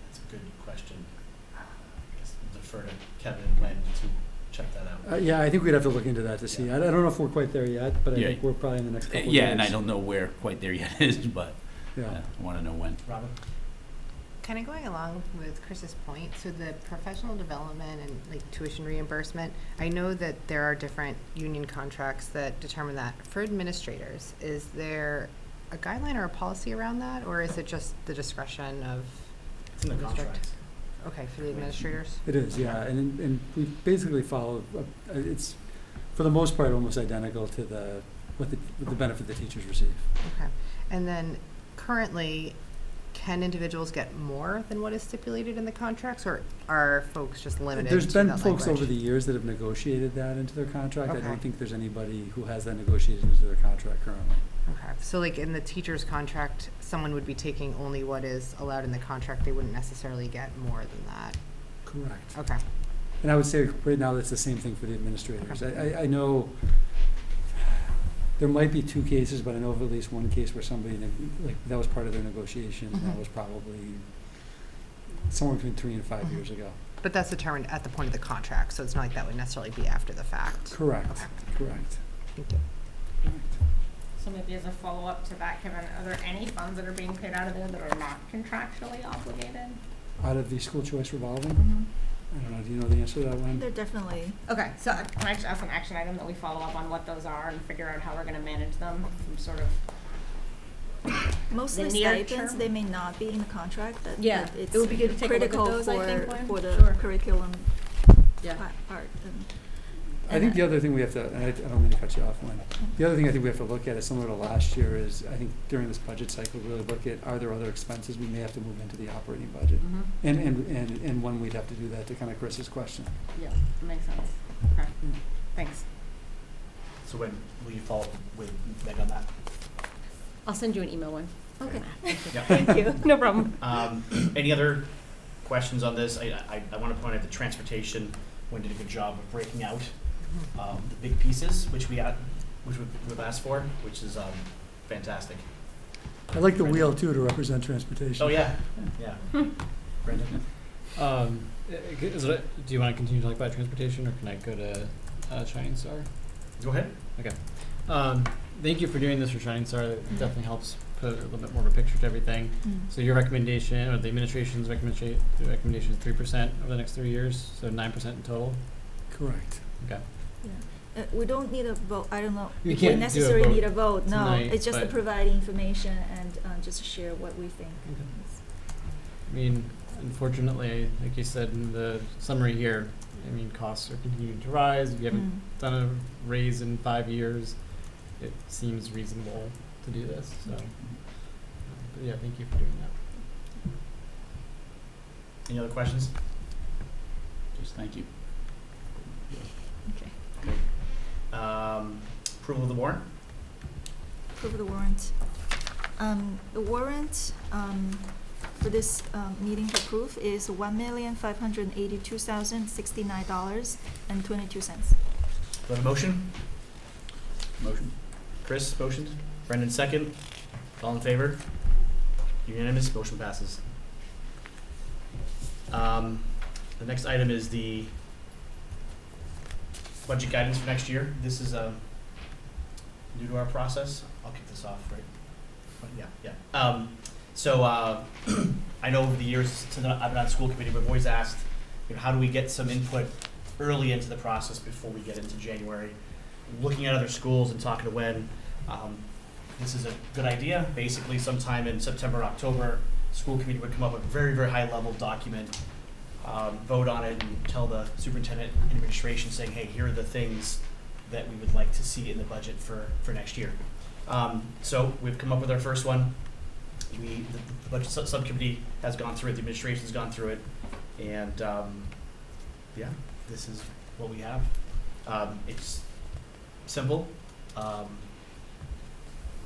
That's a good question. I guess we'll defer to Kevin and Len to check that out. Yeah, I think we'd have to look into that to see. I don't know if we're quite there yet, but I Yeah. think we're probably in the next couple of years. Yeah, and I don't know where quite there yet is, but Yeah. I want to know when. Robin? Kind of going along with Chris's point, so the professional development and like tuition reimbursement, I know that there are different union contracts that determine that. For administrators, is there a guideline or a policy around that, or is it just the discretion of? It's in the district? contract. Okay, for the administrators? It is, yeah, and we basically follow, it's, for the most part, almost identical to what the benefit the teachers receive. Okay, and then currently, can individuals get more than what is stipulated in the contracts, or are folks just limited to There's been that folks over language? the years that have negotiated that into their contract. I Okay. don't think there's anybody who has that negotiated into their contract currently. Okay, so like in the teacher's contract, someone would be taking only what is allowed in the contract, they wouldn't necessarily get more than that? Correct. Okay, And I would say right now that's the same thing for the administrators. I know there might be 2 cases, but I know of at least one case where somebody, like, that was part of their negotiation, and that Mhm. was probably somewhere between 3 and 5 years ago. but that's determined at the point of the contract, so it's not like that would necessarily be after the fact? Correct, Okay. correct. Thank you. So maybe as a follow-up to that, Kevin, are there any funds that are being paid out of there that are not contractually obligated? Out of the school choice revolving? Mhm. I don't know, do you know the answer to that one? They're definitely, Okay, so can I just ask an action item that we follow up on what those are and figure out how we're gonna manage them from sort of, mostly The near stipends, term? they may not be in the contract, but Yeah, but it's it would be good to take a look at critical those, I think, for, Lynn. for the Sure. curriculum yeah. part. I think the other thing we have to, and I don't mean to cut you off, Lynn. The other thing I think we have to look at is similar to last year is, I think during this budget cycle, really look at, are there other expenses we may have to move into the operating budget? Mm-hmm. And when we'd have to do that, to kind of Chris's question. Yeah, makes sense. Okay, thanks. So when will you follow up with Meg on that? I'll send you an email one. Okay. Yeah. Thank you. No problem. Any other questions on this? I want to point out the transportation, Wendy did a good job of breaking out the big pieces, which we've asked for, which is fantastic. I like the wheel too to represent transportation. Oh, yeah, yeah. Brendan? Do you want to continue to talk about transportation, or can I go to Shining Star? Go ahead. Thank you for doing this for Shining Star. It definitely helps put a little bit more of a picture to everything. So your recommendation, or the administration's recommendation is 3% over the next 3 years, so 9% in total. Correct. Okay. We don't need a vote. I don't know You if we can't do a necessarily vote need a vote. No, tonight, it's just to but- provide information and just share what we think. I mean, unfortunately, like you said in the summary here, I mean, costs are continuing to rise. If you haven't done a raise in 5 years, it seems reasonable to do this. So, but yeah, thank you for doing that. Any other questions? Just thank you. Okay. Approval of the warrant? Approve the warrant. The warrant for this meeting to approve is $1,582,069.22. Do I have a motion? Motion. Chris motioned. Brendan second. All in favor? Unanimous. Motion passes. The next item is the budget guidance for next year. This is new to our process. I'll kick this off, right? Yeah. So I know over the years since I've been on school committee, we've always asked, how do we get some input early into the process before we get into January? Looking at other schools and talking to Wen, this is a good idea. Basically, sometime in September, October, school committee would come up with a very, very high level document, vote on it, and tell the superintendent and administration saying, hey, here are the things that we would like to see in the budget for next year. So we've come up with our first one. The budget subcommittee has gone through it, the administration's gone through it, and yeah, this is what we have. It's simple.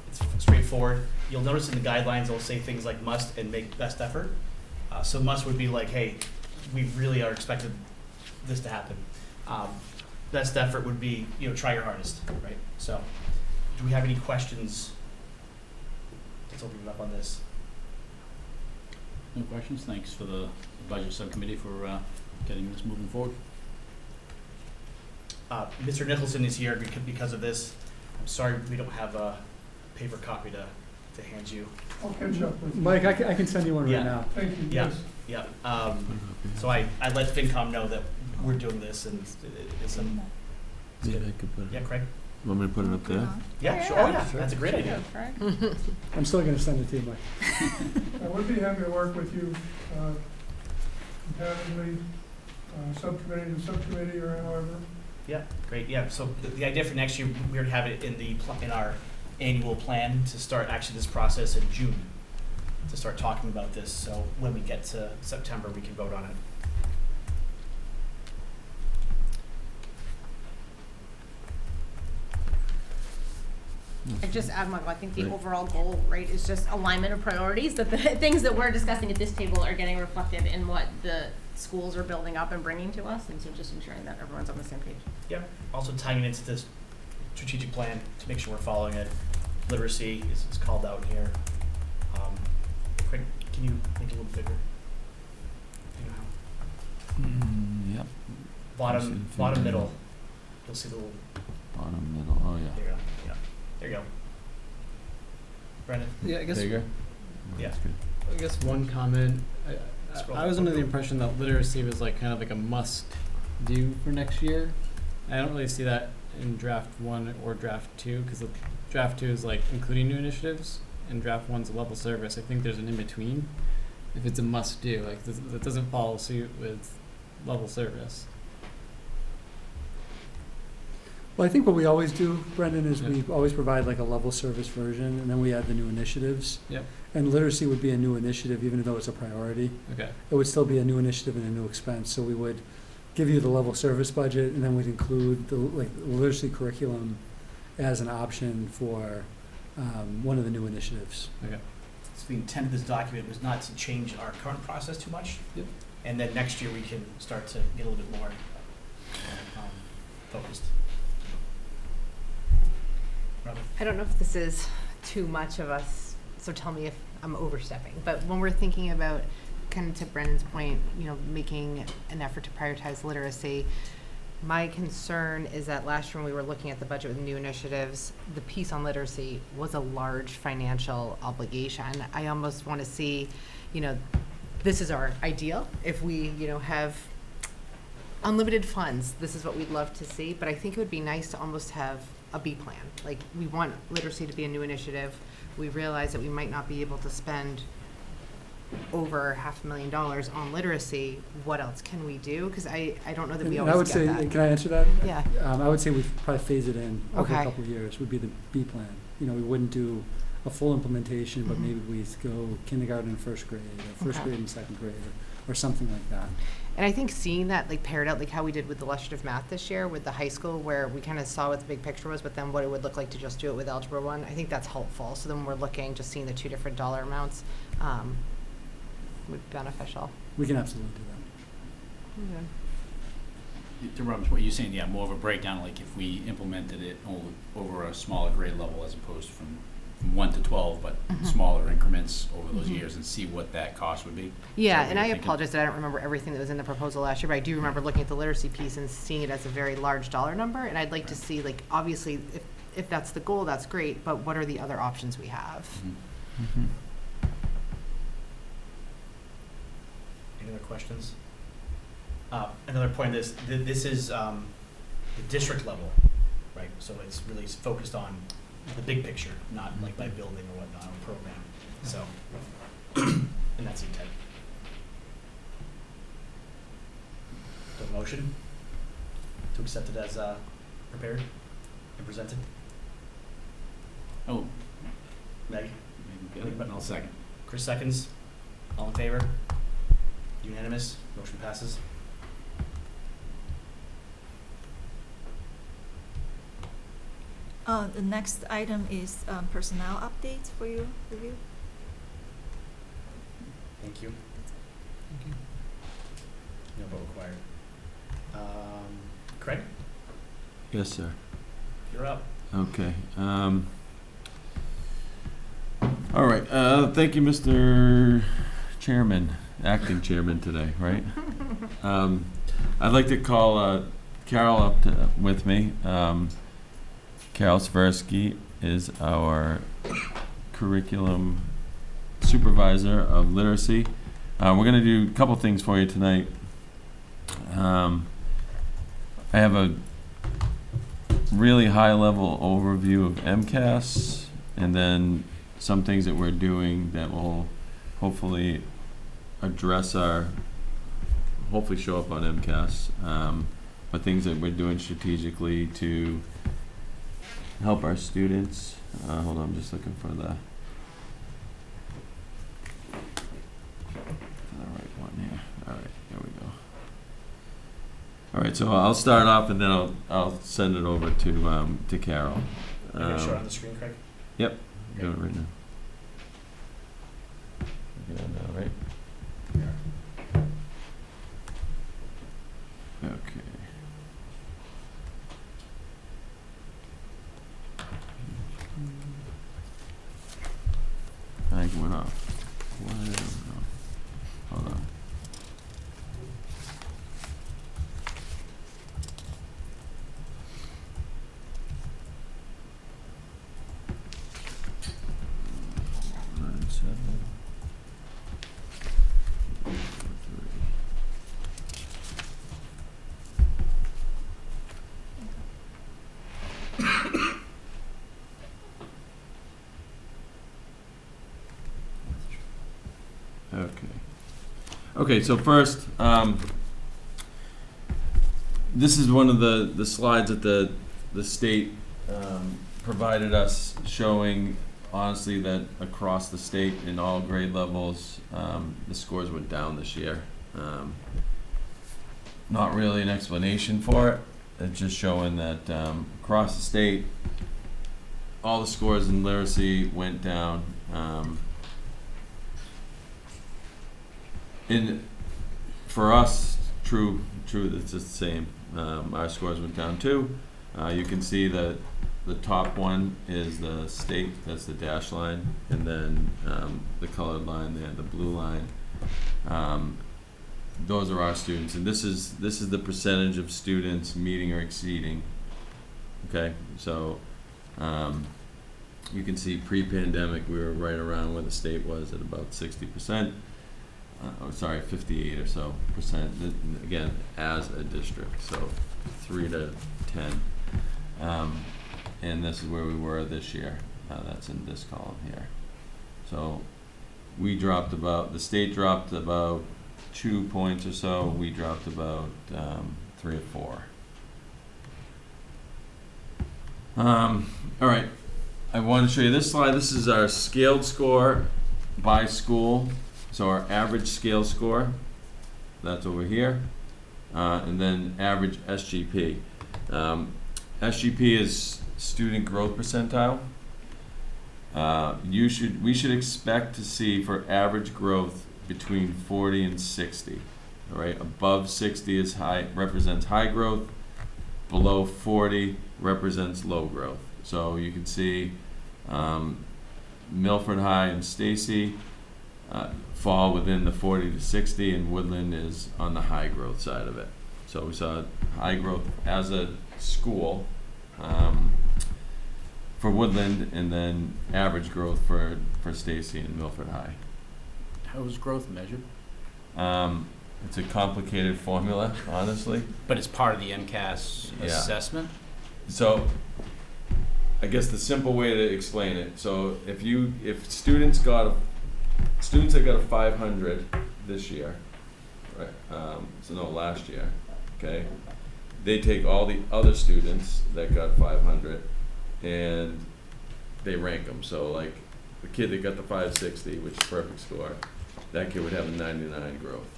It's straightforward. You'll notice in the guidelines they'll say things like must and make best effort. So must would be like, hey, we really are expecting this to happen. Best effort would be, try your hardest, right? So, do we have any questions? Let's open it up on this. No questions? Thanks for the budget subcommittee for getting this moving forward. Mr. Nicholson is here because of this. I'm sorry we don't have a paper copy to hand you. I'll catch up with you. Mike, I can send you one right Yeah. now. Thank you. Yeah. Yeah. So I let FinCom know that we're doing this, and it's a, Yeah, I could put it. yeah, Craig? Want me to put it up there? Yeah, sure. Oh, yeah, that's a great idea. I'm still gonna send it to you, Mike. I would be happy to work with you competitively, subcommittee to subcommittee or however. Yeah, great. Yeah, so the idea for next year, we already have it in in our annual plan to start actually this process in June, to start talking about this. So when we get to September, we can vote on it. I just add, Michael, I think the Right. overall goal, right, is just alignment of priorities, that the things that we're discussing at this table are getting reflected in what the schools are building up and bringing to us, and so just ensuring that everyone's on the same page. Yeah. Also tying it into this strategic plan to make sure we're following it. Literacy is called out here. Craig, can you make it a little bigger? Do you know how? Yep. Bottom middle. You'll see the little. Bottom middle. Oh, yeah. There you go. Yeah. There you go. Brendan. Yeah, I guess. Yeah. That's good. I guess one comment. Scroll I was under the forward. impression that literacy was like kind of like a must do for next year. I don't really see that in draft 1 or draft 2, because draft 2 is like including new initiatives, and draft 1's a level service. I think there's an in between. If it's a must do, like that doesn't follow suit with level service. Well, I think what we always do, Brendan, is Yeah. we always provide like a level service version, and then we add the new initiatives. Yep. And literacy would be a new initiative, even though it's a priority. Okay. It would still be a new initiative and a new expense, so we would give you the level service budget, and then we'd include the literacy curriculum as an option for one of the new initiatives. Okay. So the intent of this document was not to change our current process too much. Yep. And then next year we can start to get a little bit more focused. Robin? I don't know if this is too much of a so tell me if I'm overstepping. But when we're thinking about, kind of to Brendan's point, you know, making an effort to prioritize literacy, my concern is that last year when we were looking at the budget with new initiatives, the piece on literacy was a large financial obligation. I almost want to see, you know, this is our ideal. If we, you know, have unlimited funds, this is what we'd love to see. But I think it would be nice to almost have a B plan. Like, we want literacy to be a new initiative. We realize that we might not be able to spend over $500,000 on literacy. What else can we do? Because I don't know that we And I would always say, get that. can I answer that? Yeah. I would say we'd probably phase it in over a Okay. couple of years, would be the B plan. You know, we wouldn't do a full implementation, but Mhm. maybe we'd go kindergarten and first grade, or first Okay. grade and second grade, or something like that. And I think seeing that, like, paired out, like how we did with illustrative math this year with the high school, where we kind of saw what the big picture was, but then what it would look like to just do it with Algebra 1, I think that's helpful. So then when we're looking, just seeing the two different dollar amounts would be beneficial. We can absolutely do that. To Robin's point, you're saying, yeah, more of a breakdown, like if we implemented it over a smaller grade level as opposed from 1 to 12, but Mhm. smaller increments over those Mhm. years and see what that cost would be. Yeah, So and I you're thinking- apologize that I don't remember everything that was in the proposal last year, but I do remember looking at the literacy piece and seeing it as a very large dollar number, and I'd like to Right. see, like, obviously, if that's the goal, that's great, but what are the other options we have? Mhm. Mm-hmm. Any other questions? Another point is, this is the district level, right? So it's really focused on the big picture, not like by building or whatnot, or program. So, and that's the intent. The motion to accept it as prepared and presented. Oh, Meg, maybe good. I'll second. Chris seconds. All in favor? Unanimous. Motion passes. The next item is personnel updates for your review. Thank you. No vote required. Craig, Yes, sir. you're up. Okay. All right. Thank you, Mr. Chairman, acting chairman today, right? I'd like to call Carol up with me. Carol Sversky is our curriculum supervisor of literacy. We're going to do a couple things for you tonight. I have a really high-level overview of MCAS, and then some things that we're doing that will hopefully address hopefully show up on MCAS, but things that we're doing strategically to help our students. Hold on, I'm just looking for the right one here. All right, here we go. All right, so I'll start off and then I'll send it over to Carol. You're gonna show it on the screen, Craig? Yep, do it right now. Look at that now, right? Okay. I think it went off. Why did it go off? Hold on. Nine, seven. 4, 3. Okay. Okay, so first, this is one of the slides that the state provided us, showing honestly that across the state in all grade levels, the scores went down this year. Not really an explanation for it. It's just showing that across the state, all the scores in literacy went down. And for us, true, it's the same. Our scores went down too. You can see that the top one is the state, that's the dash line, and then the colored line there, the blue line. Those are our students, and this is the percentage of students meeting or exceeding. Okay, so you can see pre-pandemic we were right around where the state was at about 60%. 58 or so percent. Again, as a district, so 3 to 10. And this is where we were this year. That's in this column here. So we dropped the state dropped about 2 points or so. We dropped about 3 or 4. All right, I want to show you this slide. This is our scaled score by school. So our average scale score, that's over here, and then average SGP. SGP is student growth percentile. We should expect to see for average growth between 40 and 60. All right, above 60 is represents high growth. Below 40 represents low growth. So you can see Milford High and Stacy fall within the 40 to 60, and Woodland is on the high growth side of it. So we saw high growth as a school for Woodland, and then average growth for Stacy and Milford High. How is growth measured? It's a complicated formula, honestly. But it's part of the MCAS Yeah. assessment? So I guess the simple way to explain it, so if students that got a 500 this year, right? Last year, okay? They take all the other students that got 500 and they rank them. So like the kid that got the 560, which is perfect score, that kid would have a 99 growth.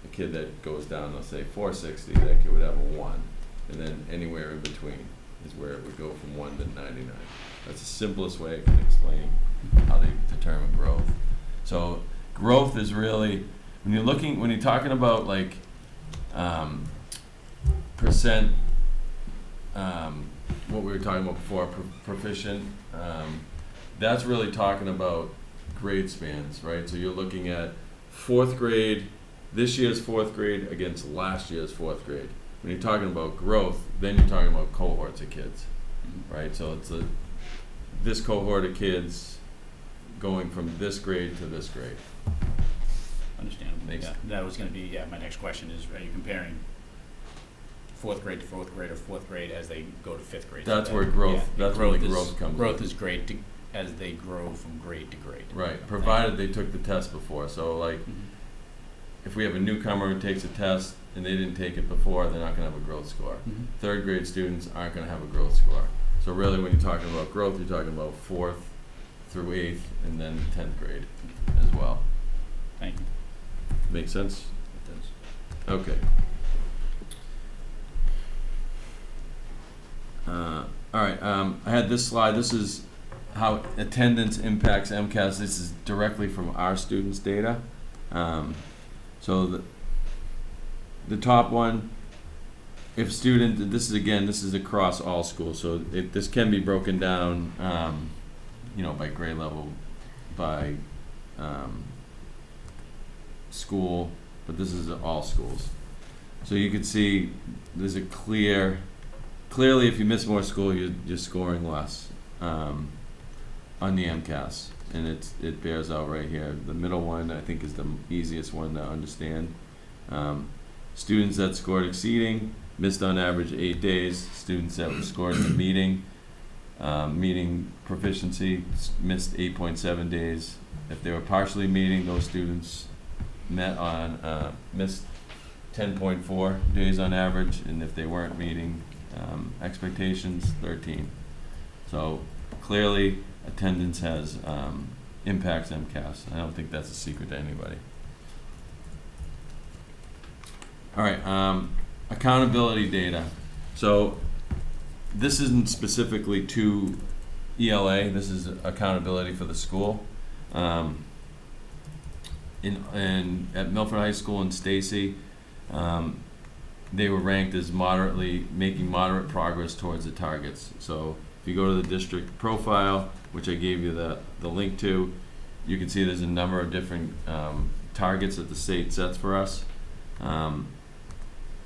The kid that goes down, let's say 460, that kid would have a 1. And then anywhere in between is where it would go from 1 to 99. That's the simplest way I can explain how they determine growth. So growth is really, when you're talking about like percent, what we were talking about before, proficient, that's really talking about grade spans, right? So you're looking at 4th grade, this year's 4th grade against last year's 4th grade. When you're talking about growth, then you're talking about cohorts of kids, right? So it's this cohort of kids going from this grade to this grade. Understandable. Yeah. That was going to be, my next question is, are you comparing 4th grade to 4th grade or 4th grade as they go to 5th grade? That's where growth, that's where the growth comes in. Growth is great as they grow from grade to grade. Right, provided they took the test before. So like, if we have a newcomer who takes a test and they didn't take it before, they're not going to have a growth score. 3rd grade students aren't going to have a growth score. So really when you're talking about growth, you're talking about 4th through 8th and then 10th grade as well. Thank you. Make sense? It does. Okay. All right, I had this slide. This is how attendance impacts MCAS. This is directly from our students' data. So the top one, if student, this is across all schools. So this can be broken down, by grade level, by school, but this is all schools. So you can see there's a clearly if you miss more school, you're scoring less on the MCAS, and it bears out right here. The middle one I think is the easiest one to understand. Students that scored exceeding missed on average 8 days. Students that were scored in the meeting proficiency missed 8.7 days. If they were partially meeting, those students missed 10.4 days on average, and if they weren't meeting expectations, 13. So clearly attendance has impacts MCAS. I don't think that's a secret to anybody. All right, accountability data. So this isn't specifically to ELA. This is accountability for the school. At Milford High School in Stacy, they were ranked as making moderate progress towards the targets. So If you go to the district profile, which I gave you the link to, you can see there's a number of different targets that the state sets for us.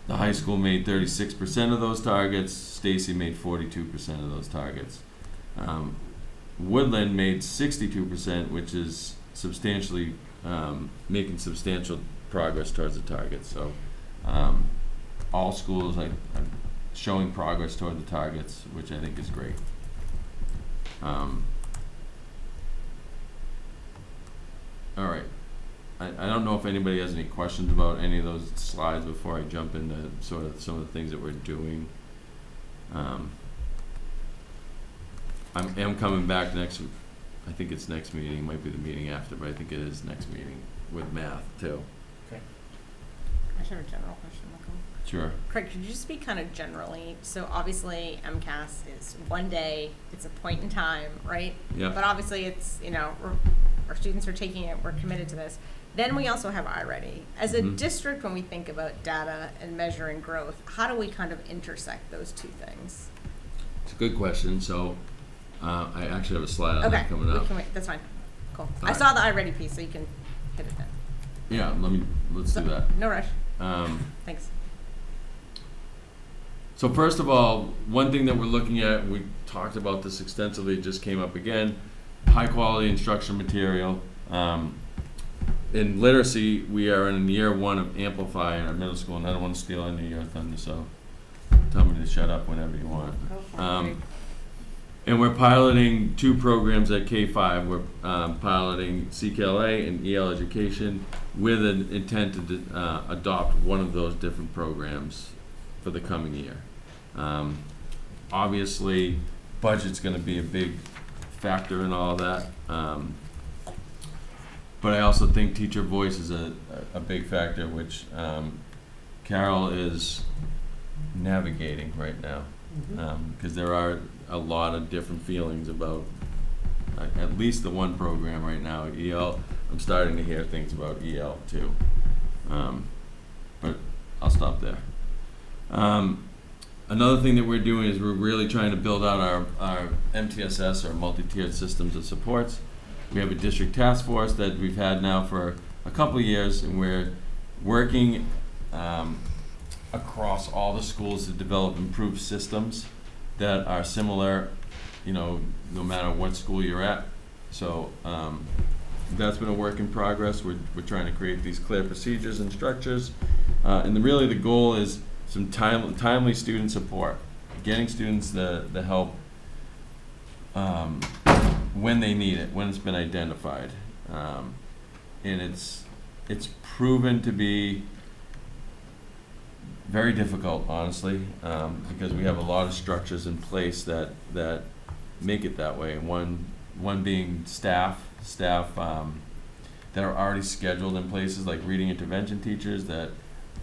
The high school made 36% of those targets. Stacy made 42% of those targets. Woodland made 62%, which is substantially making substantial progress towards the target. So all schools are showing progress toward the targets, which I think is great. All right. I don't know if anybody has any questions about any of those slides before I jump into sort of some of the things that we're doing. I am coming back next, I think it's next meeting, might be the meeting after, but I think it is next meeting with math too. I should have a general question, Malcolm. Sure. Craig, could you just speak kind of generally? So obviously MCAS is one day, it's a point in time, right? Yeah. But obviously it's, our students are taking it, we're committed to this. Then we also have iReady. As a district, when we think about data and measuring growth, how do we kind of intersect those two things? It's a good question. So I actually have a slide on that coming up. That's fine. Cool. All I right. saw the iReady piece, so you can hit it then. Yeah, let's do that. No rush. Um, Thanks. So first of all, one thing that we're looking at, we talked about this extensively, it just came up again, high quality instruction material. In literacy, we are in year 1 of Amplify in our middle school, and I don't want to steal any of your thunder, so tell me to shut up whenever you want. Go for it. And we're piloting 2 programs at K-5. We're piloting CKLA and EL Education with an intent to adopt one of those different programs for the coming year. Obviously, budget's going to be a big factor in all that. But I also think teacher voice is a big factor, which Carol is navigating right now. Because there are a lot of different feelings about at least the one program right now. EL, I'm starting to hear things about EL too. But I'll stop there. Another thing that we're doing is we're really trying to build out our MTSS, our multi-tiered systems of supports. We have a district task force that we've had now for a couple of years, and we're working across all the schools to develop improved systems that are similar, no matter what school you're at. So that's been a work in progress. We're trying to create these clear procedures and structures. And really the goal is some timely student support, getting students the help when they need it, when it's been identified. And it's proven to be very difficult, honestly, because we have a lot of structures in place that make it that way. One being staff that are already scheduled in places like reading intervention teachers that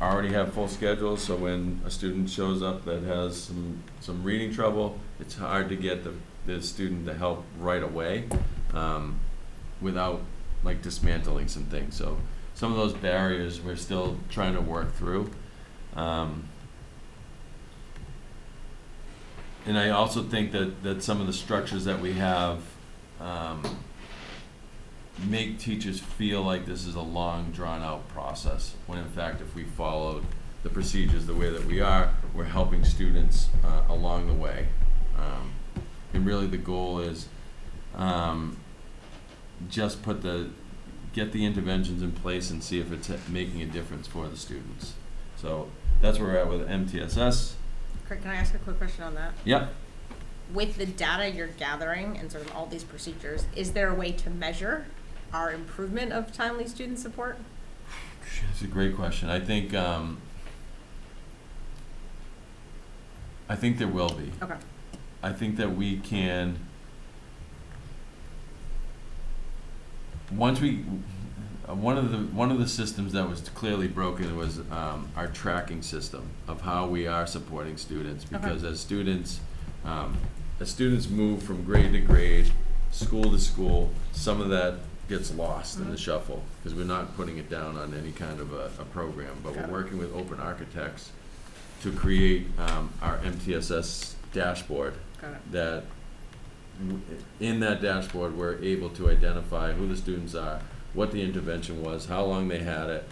already have full schedules. So when a student shows up that has some reading trouble, it's hard to get the student the help right away without dismantling some things. So some of those barriers we're still trying to work through. And I also think that some of the structures that we have make teachers feel like this is a long, drawn-out process, when in fact, if we followed the procedures the way that we are, we're helping students along the way. And really the goal is just get the interventions in place and see if it's making a difference for the students. So that's where we're at with MTSS. Craig, can I ask a quick question on that? Yep. With the data you're gathering and sort of all these procedures, is there a way to measure our improvement of timely student support? That's a great question. I think there will be. Okay. I think that we can, one of the systems that was clearly broken was our tracking system of how we are supporting students, because as students move from grade to grade, school to school, some of that gets lost in the shuffle because we're not putting it down on any kind of a program, but we're working with open architects to create our MTSS dashboard that in that dashboard, we're able to identify who the students are, what the intervention was, how long they had it,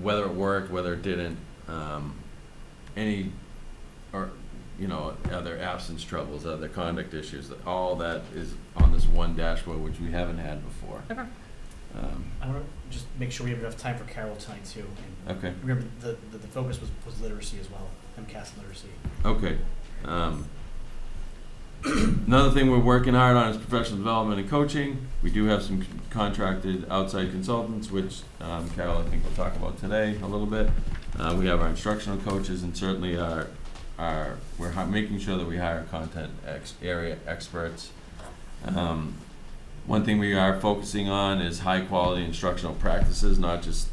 whether it worked, whether it didn't, any, or, you know, are there absence troubles, are there conduct issues, all that is on this one dashboard, which we haven't had before. Okay. I want to just make sure we have enough time for Carol tonight too. And Okay. remember, the focus was literacy as well, MCAS literacy. Okay. Another thing we're working hard on is professional development and coaching. We do have some contracted outside consultants, which Carol, I think, will talk about today a little bit. We have our instructional coaches, and certainly we're making sure that we hire content area experts. One thing we are focusing on is high quality instructional practices, not just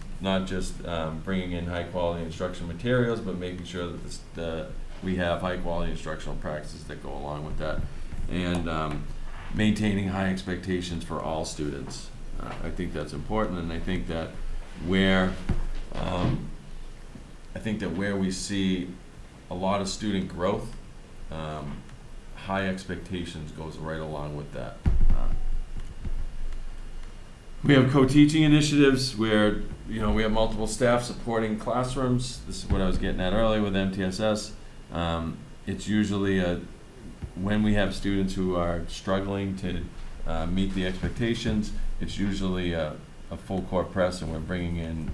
bringing in high quality instructional materials, but making sure that we have high quality instructional practices that go along with that, and maintaining high expectations for all students. I think that's important, and I think that where we see a lot of student growth, high expectations goes right along with that. We have co-teaching initiatives where, you know, we have multiple staff supporting classrooms. This is what I was getting at earlier with MTSS. It's usually when we have students who are struggling to meet the expectations, it's usually a full court press, and we're bringing in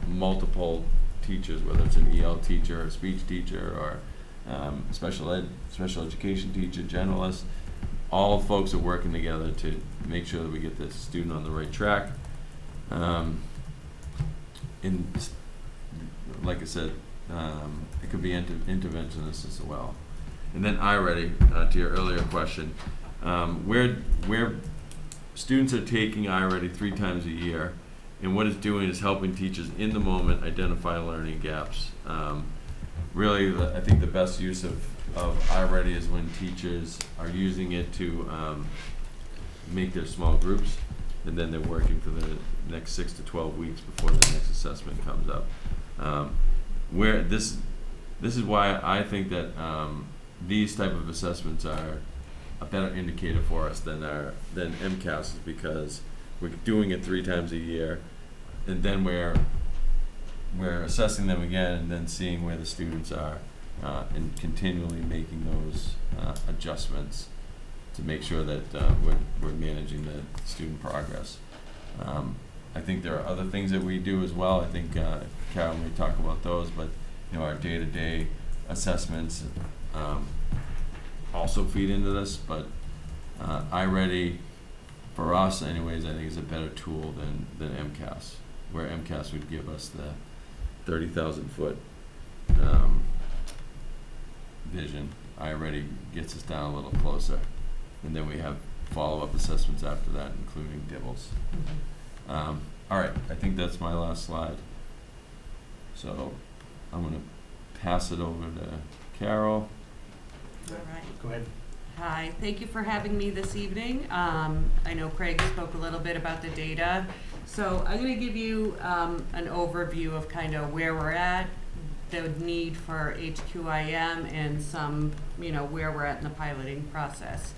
multiple teachers, whether it's an EL teacher or a speech teacher or special education teacher, generalist. All folks are working together to make sure that we get the student on the right track. Like I said, it could be interventionists as well. And then iReady, to your earlier question, where students are taking iReady 3 times a year, and what it's doing is helping teachers in the moment identify learning gaps. Really, I think the best use of iReady is when teachers are using it to make their small groups, and then they're working for the next 6 to 12 weeks before the next assessment comes up. Where this is why I think that these type of assessments are a better indicator for us than MCAS, because we're doing it 3 times a year, and then we're assessing them again, and then seeing where the students are, and continually making those adjustments to make sure that we're managing the student progress. I think there are other things that we do as well. I think Carol may talk about those, but you know, our day-to-day assessments also feed into this. But iReady, for us anyways, I think is a better tool than MCAS, where MCAS would give us the 30,000-foot vision. iReady gets us down a little closer, and then we have follow-up assessments after that, including DIBELS. All right, I think that's my last slide. So I'm going to pass it over to Carol. All right. Go ahead. Hi, thank you for having me this evening. I know Craig spoke a little bit about the data. So I'm going to give you an overview of kind of where we're at, the need for HQIM, and some, where we're at in the piloting process.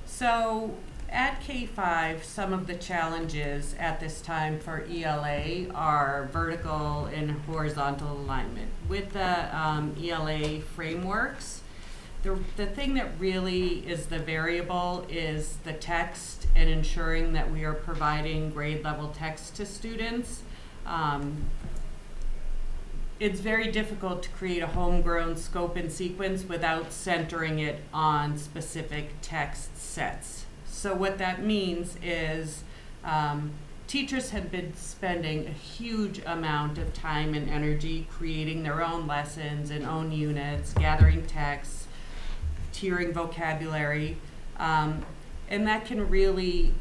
So at K-5, some of the challenges at this time for ELA are vertical and horizontal alignment. With the ELA frameworks, the thing that really is the variable is the text, and ensuring that we are providing grade level text to students. It's very difficult to create a homegrown scope and sequence without centering it on specific text sets. So what that means is teachers have been spending a huge amount of time and energy creating their own lessons and own units, gathering texts, tiering vocabulary, and that can really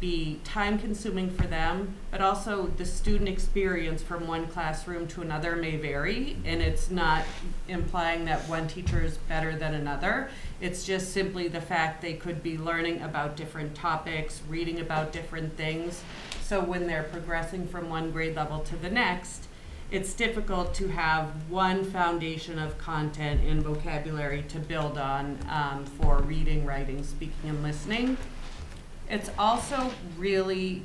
be time consuming for them, but also the student experience from one classroom to another may vary, and it's not implying that one teacher is better than another. It's just simply the fact they could be learning about different topics, reading about different things. So when they're progressing from one grade level to the next, it's difficult to have one foundation of content and vocabulary to build on for reading, writing, speaking, and listening. It's also really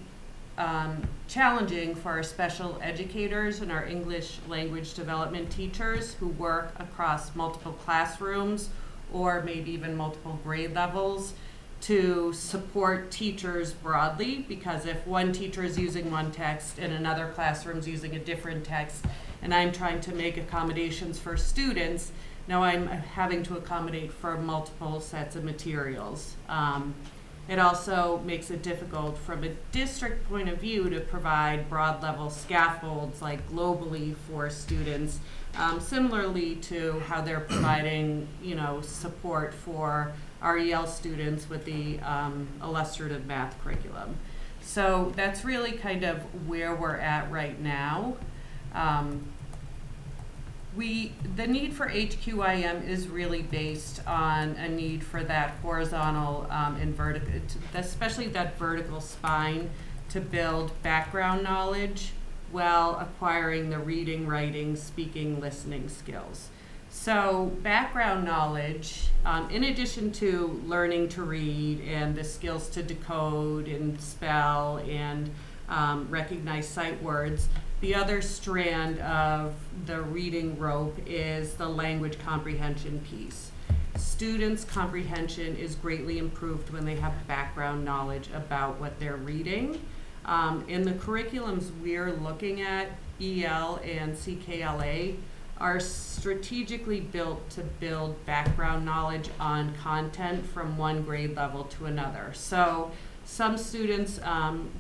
challenging for our special educators and our English language development teachers who work across multiple classrooms or maybe even multiple grade levels to support teachers broadly, because if one teacher is using one text and another classroom is using a different text, and I'm trying to make accommodations for students, now I'm having to accommodate for multiple sets of materials. It also makes it difficult from a district point of view to provide broad level scaffolds like globally for students, similarly to how they're providing, support for REL students with the illustrative math curriculum. So that's really kind of where we're at right now. The need for HQIM is really based on a need for that horizontal and vertical, especially that vertical spine, to build background knowledge while acquiring the reading, writing, speaking, listening skills. So background knowledge, in addition to learning to read and the skills to decode and spell and recognize sight words, the other strand of the reading rope is the language comprehension piece. Students' comprehension is greatly improved when they have background knowledge about what they're reading. In the curriculums we're looking at, EL and CKLA, are strategically built to build background knowledge on content from one grade level to another. So some students,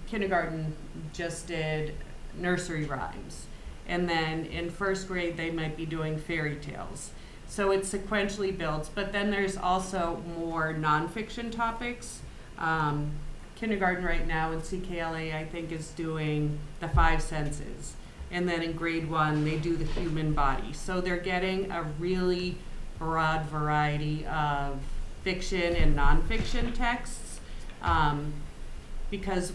kindergarten just did nursery rhymes, and then in first grade they might be doing fairy tales. So it sequentially builds, but then there's also more nonfiction topics. Kindergarten right now in CKLA I think is doing the 5 senses, and then in grade 1 they do the human body. So they're getting a really broad variety of fiction and nonfiction texts, because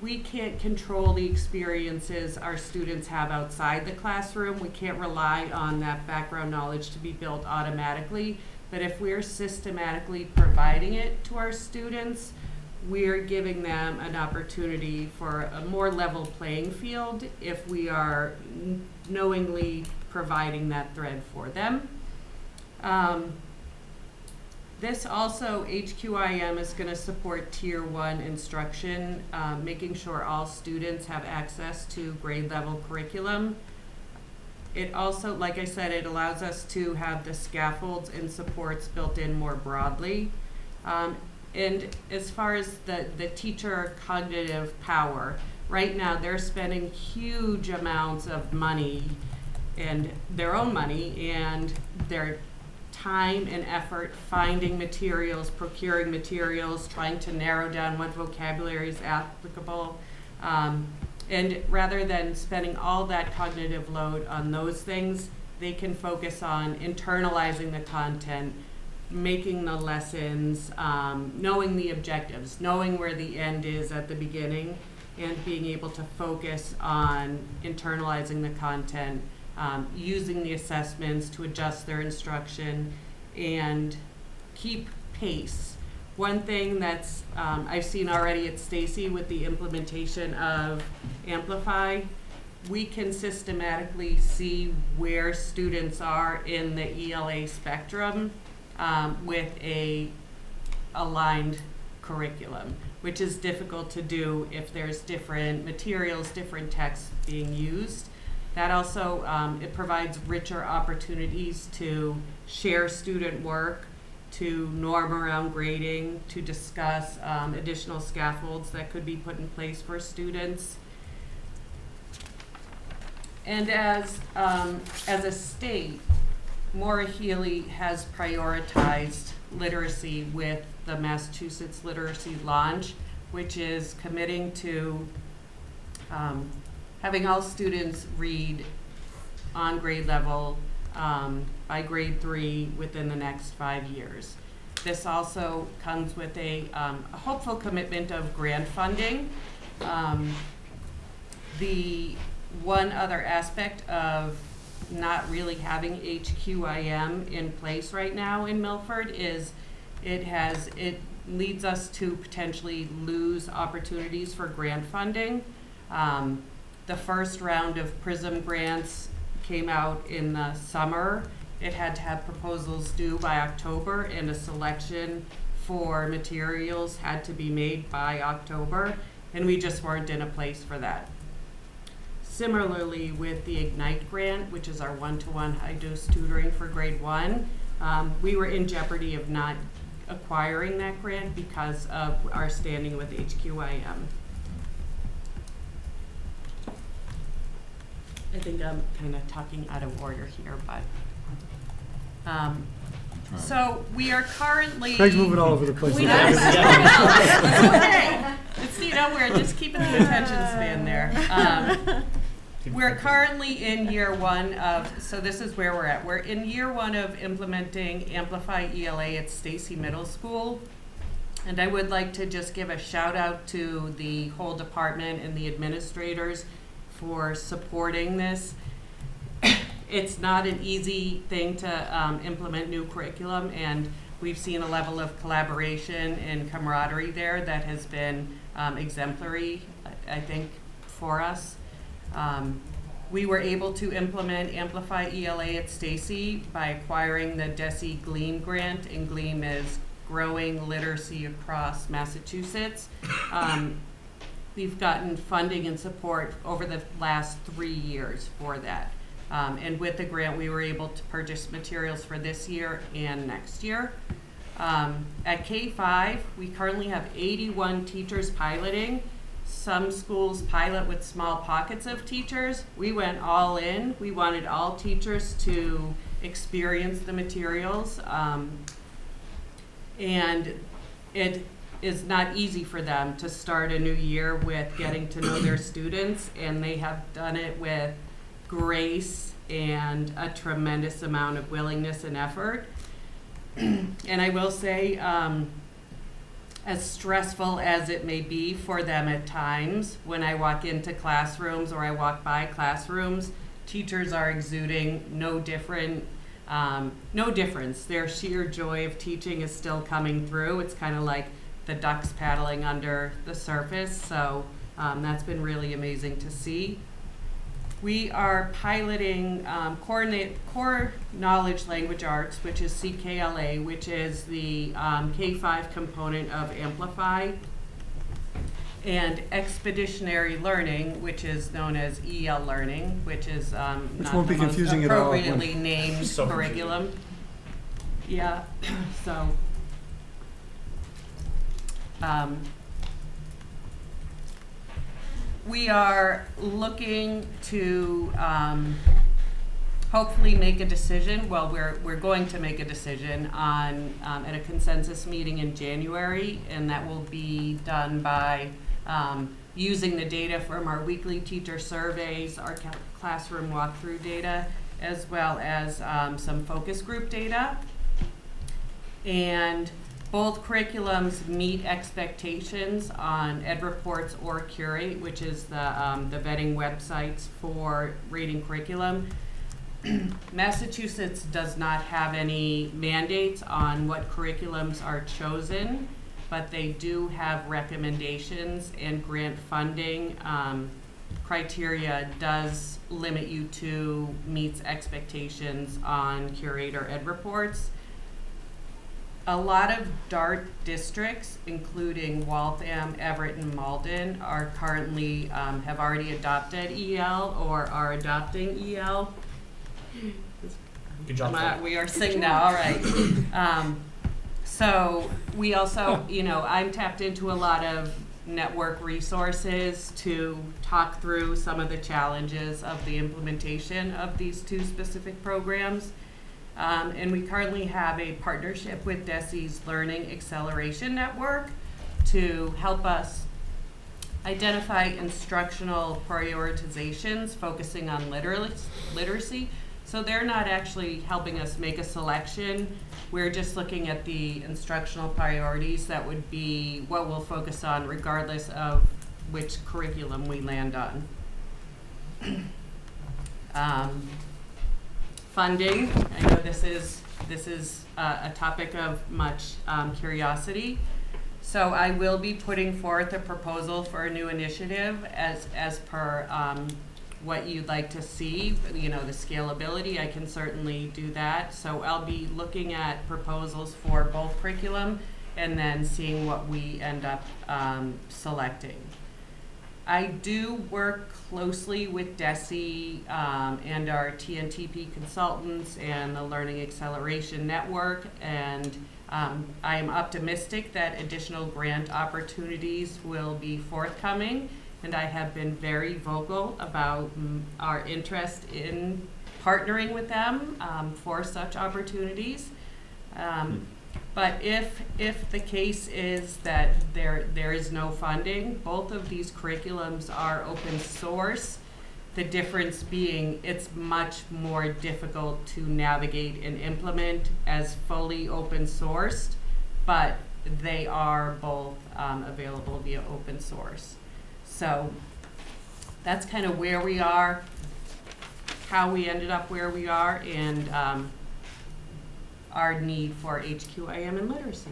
we can't control the experiences our students have outside the classroom. We can't rely on that background knowledge to be built automatically. But if we're systematically providing it to our students, we're giving them an opportunity for a more level playing field if we are knowingly providing that thread for them. This also, HQIM is going to support Tier 1 instruction, making sure all students have access to grade level curriculum. It also, like I said, it allows us to have the scaffolds and supports built in more broadly. And as far as the teacher cognitive power, right now they're spending huge amounts of money, and their own money, and their time and effort finding materials, procuring materials, trying to narrow down what vocabulary is applicable. And rather than spending all that cognitive load on those things, they can focus on internalizing the content, making the lessons, knowing the objectives, knowing where the end is at the beginning, and being able to focus on internalizing the content, using the assessments to adjust their instruction and keep pace. One thing that's I've seen already at Stacy with the implementation of Amplify, we can systematically see where students are in the ELA spectrum with a aligned curriculum, which is difficult to do if there's different materials, different texts being used. That also, it provides richer opportunities to share student work, to norm around grading, to discuss additional scaffolds that could be put in place for students. And as a state, Maura Healey has prioritized literacy with the Massachusetts Literacy Launch, which is committing to having all students read on grade level by grade 3 within the next 5 years. This also comes with a hopeful commitment of grant funding. The one other aspect of not really having HQIM in place right now in Milford is it leads us to potentially lose opportunities for grant funding. The first round of PRISM grants came out in the summer. It had to have proposals due by October, and a selection for materials had to be made by October, and we just weren't in a place for that. Similarly, with the IGNITE grant, which is our one-to-one high-dose tutoring for grade 1, we were in jeopardy of not acquiring that grant because of our standing with HQIM. I think I'm kind of talking out of order here, but so we are currently. Craig's moving all over the place. We know. It's okay. It's, you know, we're just keeping the attention span there. We're currently in year 1 of, so this is where we're at. We're in year 1 of implementing Amplify ELA at Stacy Middle School. And I would like to just give a shout out to the whole department and the administrators for supporting this. It's not an easy thing to implement new curriculum, and we've seen a level of collaboration and camaraderie there that has been exemplary, I think, for us. We were able to implement Amplify ELA at Stacy by acquiring the DESE GLEAM grant, and GLEAM is Growing Literacy Across Massachusetts. We've gotten funding and support over the last 3 years for that. And with the grant, we were able to purchase materials for this year and next year. At K-5, we currently have 81 teachers piloting. Some schools pilot with small pockets of teachers. We went all in. We wanted all teachers to experience the materials. And it is not easy for them to start a new year with getting to know their students, and they have done it with grace and a tremendous amount of willingness and effort. And I will say, as stressful as it may be for them at times, when I walk into classrooms or I walk by classrooms, teachers are exuding no difference. Their sheer joy of teaching is still coming through. It's kind of like the ducks paddling under the surface. So that's been really amazing to see. We are piloting Core Knowledge Language Arts, which is CKLA, which is the K-5 component of Amplify, and Expeditionary Learning, which is known as EL Learning, which is not won't the be most confusing at all. appropriately named So curriculum. Yeah, so we are looking to hopefully make a decision. Well, we're going to make a decision on at a consensus meeting in January, and that will be done by using the data from our weekly teacher surveys, our classroom walkthrough data, as well as some focus group data. And both curriculums meet expectations on EdReports or Curate, which is the vetting websites for rating curriculum. Massachusetts does not have any mandates on what curriculums are chosen, but they do have recommendations, and grant funding criteria does limit you to meets expectations on Curate or EdReports. A lot of DART districts, including Waltham, Everett, and Malden, are currently, have already adopted EL or are adopting EL. Good job. We are singing now, all right. So we also, I'm tapped into a lot of network resources to talk through some of the challenges of the implementation of these two specific programs. And we currently have a partnership with DESE's Learning Acceleration Network to help us identify instructional prioritizations focusing on literacy. So they're not actually helping us make a selection. We're just looking at the instructional priorities that would be what we'll focus on regardless of which curriculum we land on. Funding, I know this is a topic of much curiosity. So I will be putting forth a proposal for a new initiative as per what you'd like to see, you know, the scalability, I can certainly do that. So I'll be looking at proposals for both curriculum and then seeing what we end up selecting. I do work closely with DESE and our TNTP consultants and the Learning Acceleration Network, and I am optimistic that additional grant opportunities will be forthcoming, and I have been very vocal about our interest in partnering with them for such opportunities. But if the case is that there is no funding, both of these curriculums are open source. The difference being it's much more difficult to navigate and implement as fully open sourced, but they are both available via open source. So that's kind of where we are, how we ended up where we are, and our need for HQIM and literacy.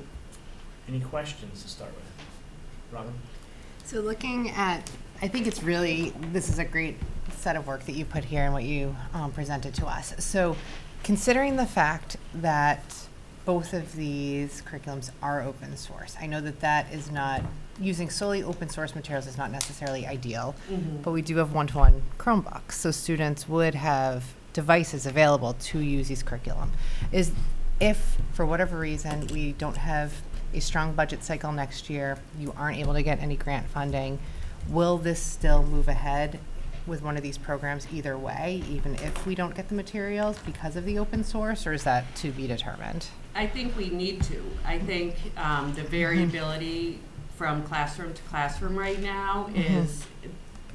Any questions to start with? Robin? So looking at, I think it's really, this is a great set of work that you put here and what you presented to us. So considering the fact that both of these curriculums are open source, I know that is not, using solely open source materials is not necessarily ideal, but we do have one-to-one Chromebooks, so students would have devices available to use these curriculum. If, for whatever reason, we don't have a strong budget cycle next year, you aren't able to get any grant funding, will this still move ahead with one of these programs either way, even if we don't get the materials because of the open source, or is that to be determined? I think we need to. I think the variability from classroom to classroom right now is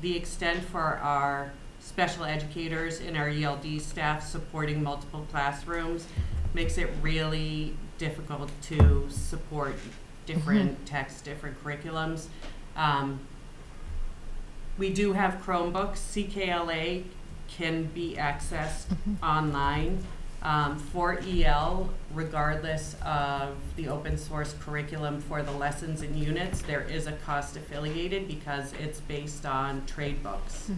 the extent for our special educators and our ELD staff supporting multiple classrooms makes it really difficult to support different texts, different curriculums. We do have Chromebooks. CKLA can be accessed online. For EL, regardless of the open source curriculum for the lessons and units, there is a cost affiliated because it's based on trade books.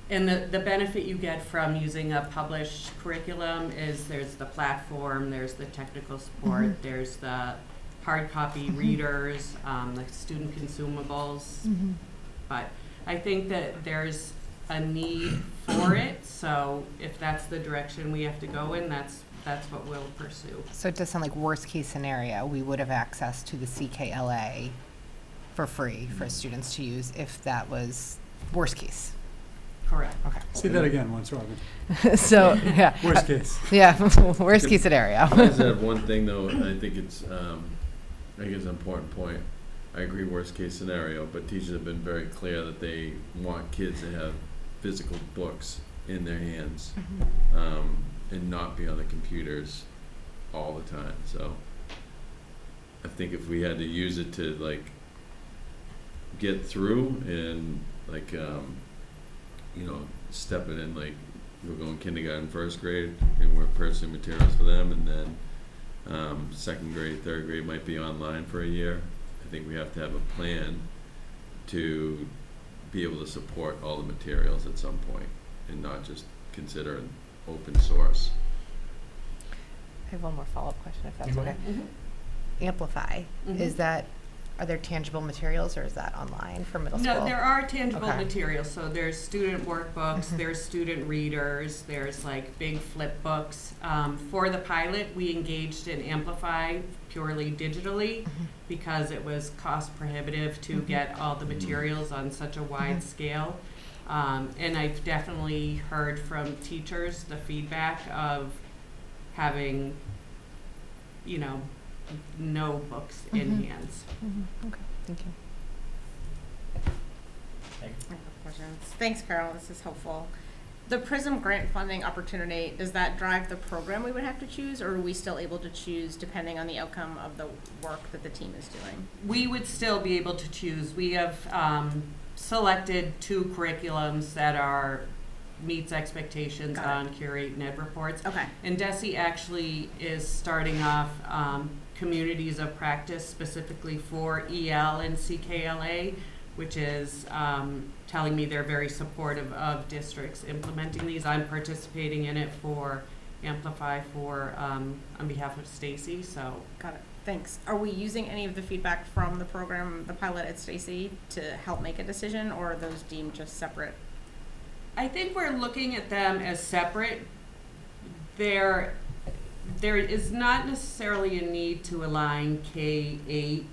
And the benefit you get from using a published curriculum is there's the platform, there's the technical support, there's the hard copy readers, the student consumables. But I think that there's a need for it, so if that's the direction we have to go in, that's what we'll pursue. So it does sound like worst case scenario, we would have access to the CKLA for free for students to use if that was worst case. Correct. Okay. Say that again once, Robin. So, yeah. Worst case. Yeah, worst case scenario. I just have one thing though, and I think it's an important point. I agree, worst case scenario, but teachers have been very clear that they want kids to have physical books in their hands and not be on the computers all the time. So I think if we had to use it to like get through and like stepping in, like we're going kindergarten, first grade, and we're purchasing materials for them, and then second grade, third grade might be online for a year. I think we have to have a plan to be able to support all the materials at some point and not just consider an open source. I have one more follow-up question, if that's You go okay. ahead. Amplify, are there tangible materials, or is that online for middle school? No, there are tangible Okay. materials. So there's student workbooks, there's student readers, there's like big flip books. For the pilot, we engaged in Amplify purely digitally because it was cost prohibitive to get all the materials on such a wide scale. And I've definitely heard from teachers the feedback of having, no books in hands. Okay, thank you. I have questions. Thanks, Carol. This is helpful. The PRISM grant funding opportunity, does that drive the program we would have to choose, or are we still able to choose depending on the outcome of the work that the team is doing? We would still be able to choose. We have selected 2 curriculums that are meets expectations Got it. on Curate and Ed reports. Okay. And DESE actually is starting off communities of practice specifically for EL and CKLA, which is telling me they're very supportive of districts implementing these. I'm participating in it for Amplify for on behalf of Stacy. So Got it. Thanks. Are we using any of the feedback from the program, the pilot at Stacy, to help make a decision, or are those deemed just separate? I think we're looking at them as separate. There is not necessarily a need to align K-8,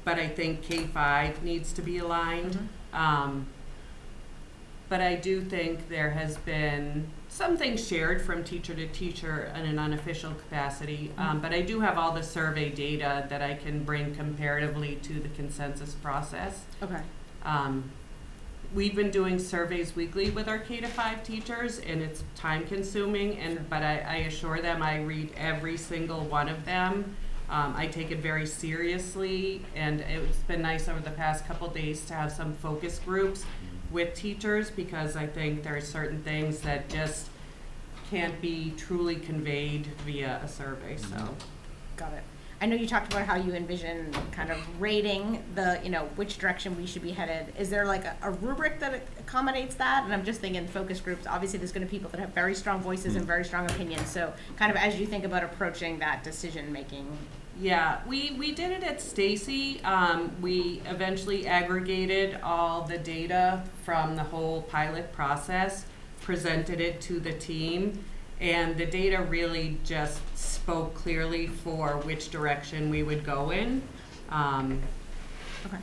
but I think K-5 needs to be aligned. But I do think there has been some things shared from teacher to teacher in an unofficial capacity, but I do have all the survey data that I can bring comparatively to the consensus process. Okay. We've been doing surveys weekly with our K-5 teachers, and it's time consuming, but I assure them I read every single one of them. I take it very seriously, and it's been nice over the past couple days to have some focus groups with teachers, because I think there are certain things that just can't be truly conveyed via a survey. So, Got it. I know you talked about how you envision kind of rating the, which direction we should be headed. Is there like a rubric that accommodates that? And I'm just thinking focus groups, obviously there's going to be people that have very strong voices and very strong opinions. So kind of as you think about approaching that decision making. yeah, we did it at Stacy. We eventually aggregated all the data from the whole pilot process, presented it to the team, and the data really just spoke clearly for which direction we would go in. Okay.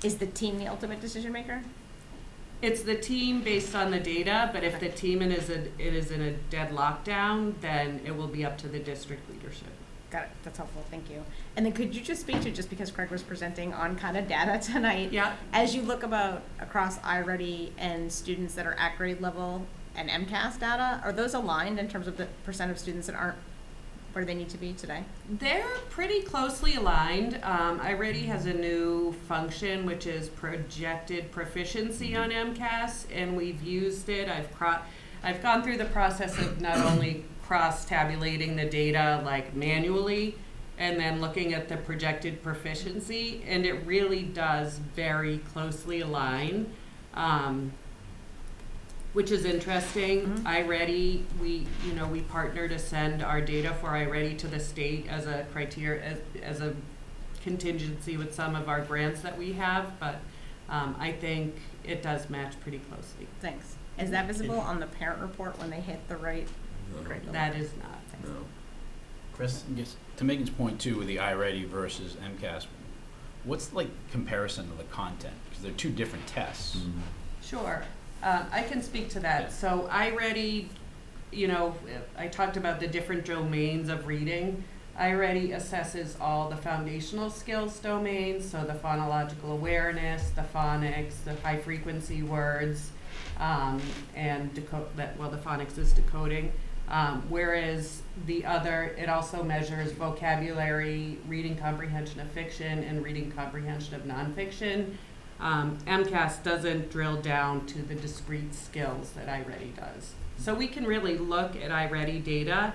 Is the team the ultimate decision maker? It's the team based on the data, but if the team is in a dead lockdown, then it will be up to the district leadership. Got it. That's helpful. Thank you. And then could you just speak to, just because Craig was presenting on kind of data tonight, Yeah. as you look across iReady and students that are at grade level and MCAS data, are those aligned in terms of the percent of students that aren't where they need to be today? They're pretty closely aligned. iReady has a new function which is projected proficiency on MCAS, and we've used it. I've gone through the process of not only cross-tabulating the data like manually and then looking at the projected proficiency, and it really does very closely align. Which is interesting. iReady, we partner to send our data for iReady to the state as a criteria, as a contingency with some of our grants that we have, but I think it does match pretty closely. Thanks. Is that visible on the parent report when they hit the right grade level? That is not. No. Chris? Yes, to Megan's point too, with the iReady versus MCAS, what's like comparison of the content? Because they're 2 different tests. Sure. I can speak to that. Yeah. So iReady, I talked about the different domains of reading. iReady assesses all the foundational skills domains, so the phonological awareness, the phonics, the high frequency words, and the phonics is decoding. Whereas the other, it also measures vocabulary, reading comprehension of fiction, and reading comprehension of nonfiction. MCAS doesn't drill down to the discrete skills that iReady does. So we can really look at iReady data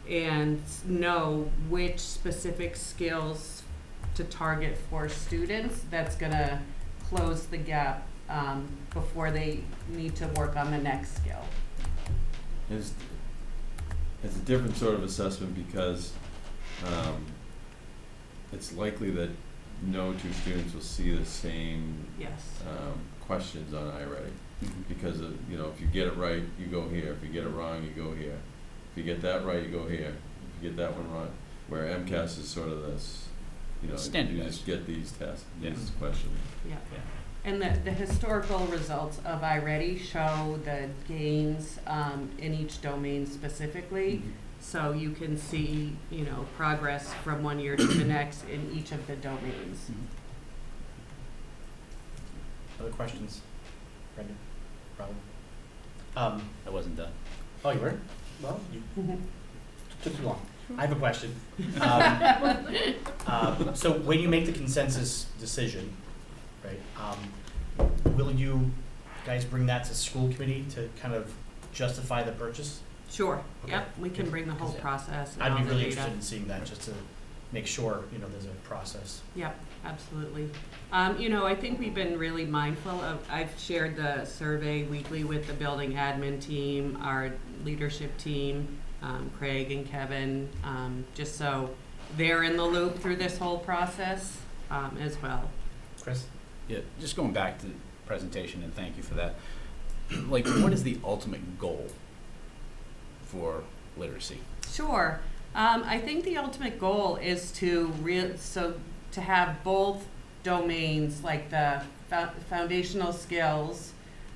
and know which specific skills to target for students that's going to close the gap before they need to work on the next skill. It's a different sort of assessment because it's likely that no 2 students will see the same Yes. questions on iReady. Mhm. Because if you get it right, you go here. If you get it wrong, you go here. If you get that right, you go here. If you get that one wrong, where MCAS is sort of this, you Standardized. just get these tests, Yeah. these questions. Yeah. Yeah. And the historical results of iReady show the gains in each domain specifically. So you can see, progress from one year to the next in each of the domains. Other questions? Brendan? Robin? I wasn't done. Oh, you weren't? Well, you took too long. I have a question. So when you make the consensus decision, right, will you guys bring that to school committee to kind of justify the purchase? Sure, Okay. yep, we can bring the whole Because process and I'd all be the really data. interested in seeing that, just to make sure, there's a process. Yep, absolutely. I think we've been really mindful of, I've shared the survey weekly with the building admin team, our leadership team, Craig and Kevin, just so they're in the loop through this whole process, as well. Chris? Yeah, just going back to the presentation, and thank you for that. Like, what is the ultimate goal for literacy? Sure. I think the ultimate goal is to to have both domains, like the foundational skills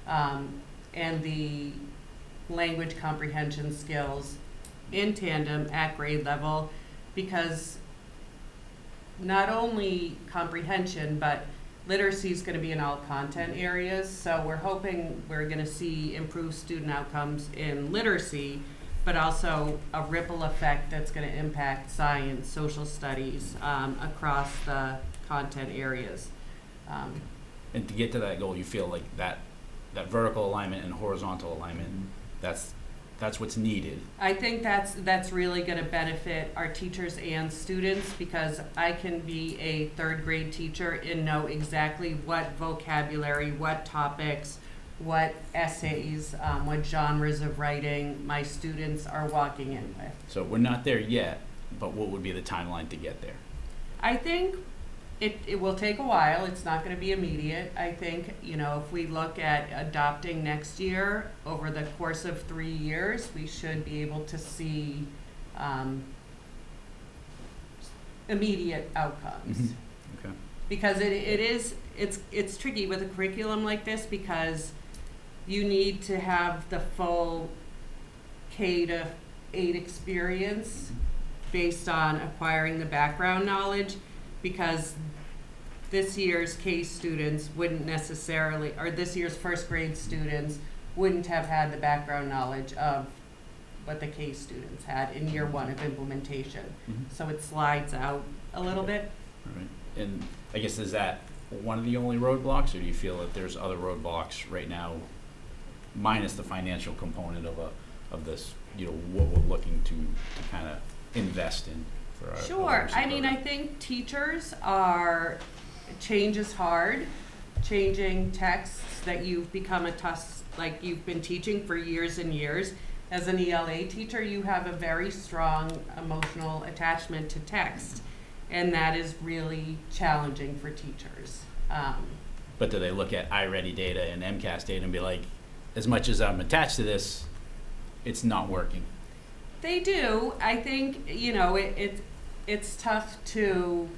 and the language comprehension skills, in tandem at grade level, because not only comprehension, but literacy is going to be in all content areas. So we're hoping we're going to see improved student outcomes in literacy, but also a ripple effect that's going to impact science, social studies, across the content areas. And to get to that goal, you feel like that vertical alignment and horizontal alignment, that's what's needed. I think that's really going to benefit our teachers and students, because I can be a third grade teacher and know exactly what vocabulary, what topics, what essays, what genres of writing my students are walking in with. So we're not there yet, but what would be the timeline to get there? I think it will take a while. It's not going to be immediate. I think, if we look at adopting next year, over the course of 3 years, we should be able to see immediate outcomes. Mm-hmm. Okay. Because it's tricky with a curriculum like this, because you need to have the full K-8 experience based on acquiring the background knowledge, because this year's K students wouldn't necessarily, or this year's first grade students wouldn't have had the background knowledge of what the K students had in year 1 of implementation. Mm-hmm. So it slides out a little bit. All right. And I guess, is that one of the only roadblocks, or do you feel that there's other roadblocks right now, minus the financial component of this, what we're looking to kind of invest in for our Sure. literacy I mean, I program? think teachers change is hard. Changing texts that you've become like you've been teaching for years and years. As an ELA teacher, you have a very strong emotional attachment to text, and that is really challenging for teachers. But do they look at iReady data and MCAS data and be like, as much as I'm attached to this, it's not working? They do. I think, it's tough to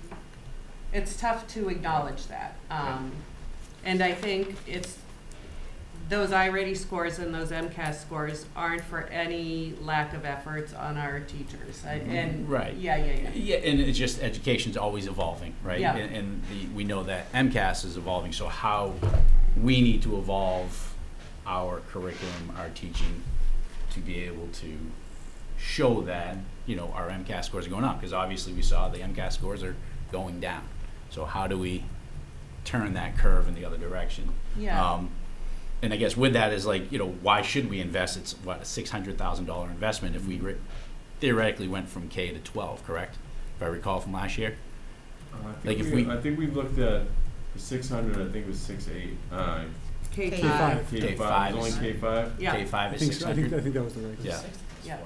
acknowledge that. And I think those iReady scores and those MCAS scores aren't for any lack of efforts on our teachers. Right. Yeah. Yeah, and it's just education's always evolving, right? Yeah. And we know that MCAS is evolving, so how we need to evolve our curriculum, our teaching, to be able to show that, our MCAS scores are going up, because obviously we saw the MCAS scores are going down. So how do we turn that curve in the other direction? Yeah. And I guess with that is like, why should we invest? It's what, a $600,000 investment if we theoretically went from K to 12, correct? If I recall from last year. I think we've looked at the 600. I think it was 6.8. K5. K5. It was only K5. Yeah. K5 I is think so. I 600. think that was the right. Yeah. Yeah.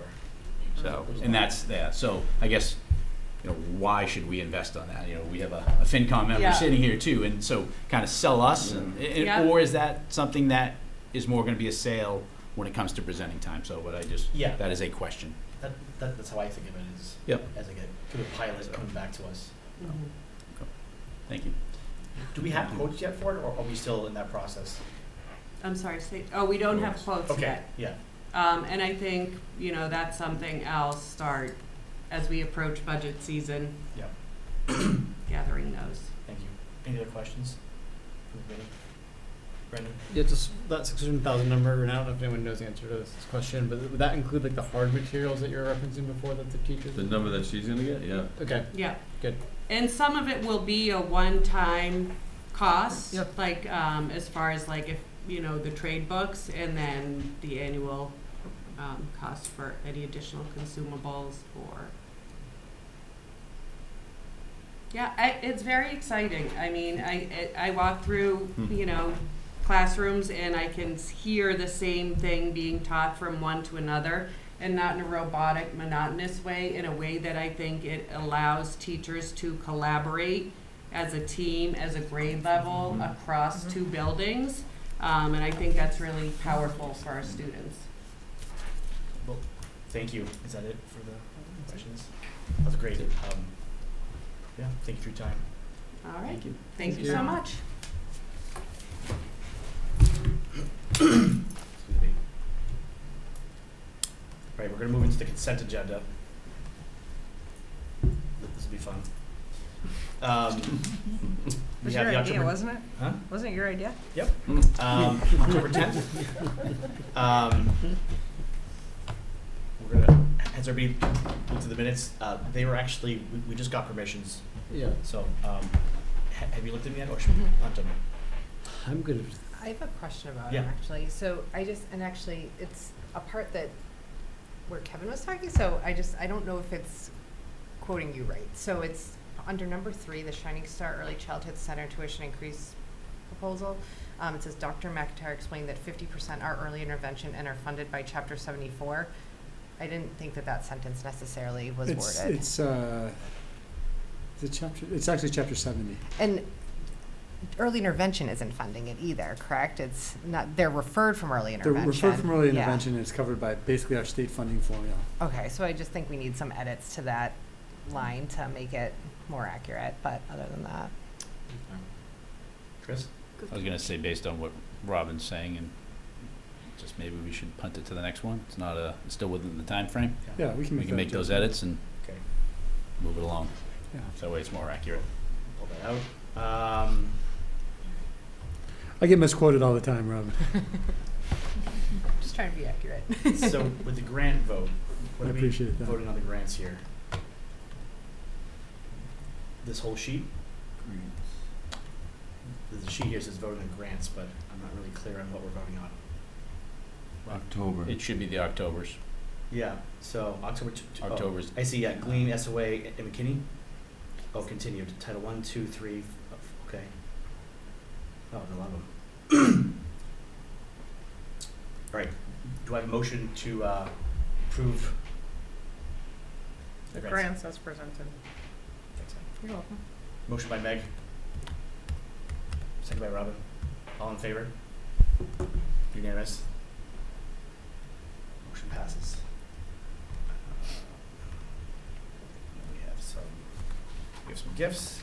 So, and that's, so I guess, why should we invest on that? We have a FinCom member Yeah. sitting here too, and so kind of sell us, Yeah. or is that something that is more going to be a sale when it comes to presenting time? So, but Yeah. that is a question. That's how I think of it, is Yep. as like a pilot coming back to us. Mhm. Thank you. Do we have quotes yet for it, or are we still in that process? I'm sorry, we don't have quotes Okay, yet. yeah. And I think, that's something I'll start as we approach budget season, Yeah. gathering those. Thank you. Any other questions? from the committee? Brendan? Yeah, just that 600,000 number, and I don't know if anyone knows the answer to this question, but would that include like the hard materials that you were referencing before that the teachers? The number that she's gonna get, yeah. Okay, Yeah. good. And some of it will be a one-time costs, like, as far as like if, you know, the trade books, and then the annual, cost for any additional consumables or. Yeah, it's very exciting. I mean, I walk through, you know, classrooms and I can hear the same thing being taught from one to another, and not in a robotic, monotonous way, in a way that I think it allows teachers to collaborate as a team, as a grade level, across two buildings. And I think that's really powerful for our students. Well, thank you. Is that it for the questions? That was great. Yeah, thank you for your time. All right. Thank you. Thank you you. so much. Excuse me. All right, we're gonna move into the consent agenda. This will be fun. We Was have your the idea, October, wasn't it? huh? Wasn't it your idea? Yep. October 10th. We're gonna, has everybody looked at the minutes? They were actually, we just got permissions, Yeah, so, have you looked at them yet, or should we punt them? I'm good. I have a question about Yeah. it, actually. So actually, it's a part that where Kevin was talking, so I don't know if it's quoting you right. So it's under number 3, the Shining Star Early Childhood Center tuition increase proposal. It says Dr. McIntyre explained that 50% are early intervention and are funded by Chapter 74. I didn't think that sentence necessarily was worded. It's chapter, it's actually chapter 70. And early intervention isn't funding it either, correct? It's not, they're referred from early They're intervention. referred from early Yeah. intervention, and it's covered by basically our state funding formula. Okay, so I just think we need some edits to that line to make it more accurate, but other than that. Chris? I was gonna say, based on what Robin's saying, and just maybe we should punt it to the next one. It's not it's still within the time frame. Yeah, we can We make can that make those adjustment. edits and Okay, move it along. Yeah. So that way it's more accurate. pull that out. I get misquoted all the time, Robin. Just trying to be accurate. So with the grant vote, what I are we appreciate that. voting on the grants here? This whole sheet? There's a sheet here that says voting on grants, but I'm not really clear on what we're voting on. October. It should be the Octobers. Yeah, so October. October's. I see, yeah, Glean, SOA, and McKinney. Oh, continued. Title 1, 2, 3, okay. Oh, there's a lot of them. All right, do I have a motion to approve The grants? grants as presented. Thanks, Meg. You're welcome. Motion by Meg. Second by Robin. All in favor? Unanimous? Motion passes. Then we have some gifts.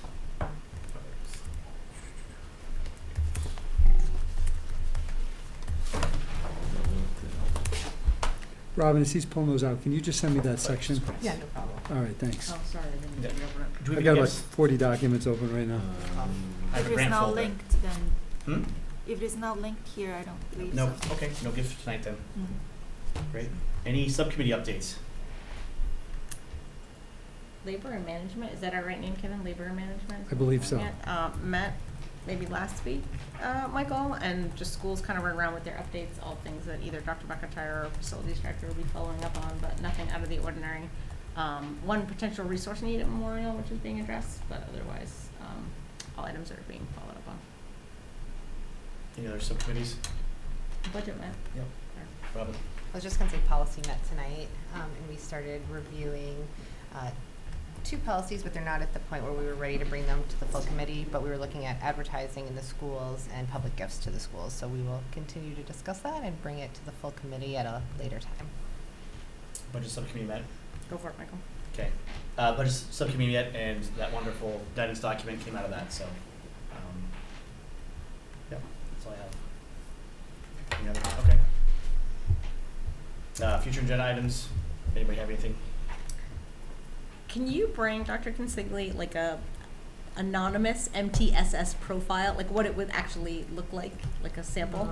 Robin, as he's pulling those out, can you just send me that section? Yeah, no problem. All right, thanks. Oh, sorry, I didn't Yeah. open it. Do we I've have got any like gifts? 40 documents open right now. I have If a it's grant not folder. linked, then, Hmm? if it's not linked here, I don't believe No, so. okay, no gifts for tonight then. Mhm. Great. Any subcommittee updates? Labor and management, is that our right name, Kevin? Labor and management? I believe so. Yeah, met maybe last week, Michael, and just schools kind of run around with their updates, all things that either Dr. McIntyre or facilities director will be following up on, but nothing out of the ordinary. One potential resource need at Memorial, which is being addressed, but otherwise, all items are being followed up on. Any other subcommittees? Budget met. Yep. Robin? I was just gonna say policy met tonight, and we started reviewing, 2 policies, but they're not at the point where we were ready to bring them to the full committee, but we were looking at advertising in the schools and public gifts to the schools, so we will continue to discuss that and bring it to the full committee at a later time. Budget subcommittee met? Go for it, Michael. Okay. Budget subcommittee met, and that wonderful guidance document came out of that, so, yep, that's all I have. Any other, okay. Future agenda items, anybody have anything? Can you bring Dr. Consigli like a anonymous MTSS profile, like what it would actually look like a sample?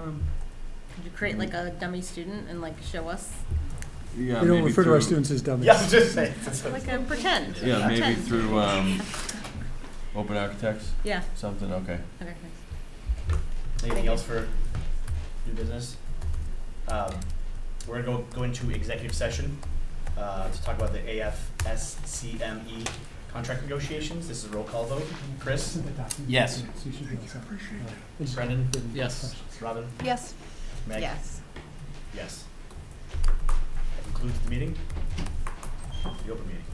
Could you create like a dummy student and like show us? Yeah, We don't maybe refer to our through- students as dummies. Yeah, I was just saying. Like a pretend. Yeah, maybe pretend. through, Open Architects, Yeah. something, okay. Okay. Anything else for new business? We're gonna go into executive session, to talk about the AFSCME contract negotiations. This is a roll call vote. Chris? Yes. So you should be all set. Brendan? Yes. Robin? Yes. Meg? Yes. Yes. That concludes the meeting, the open meeting.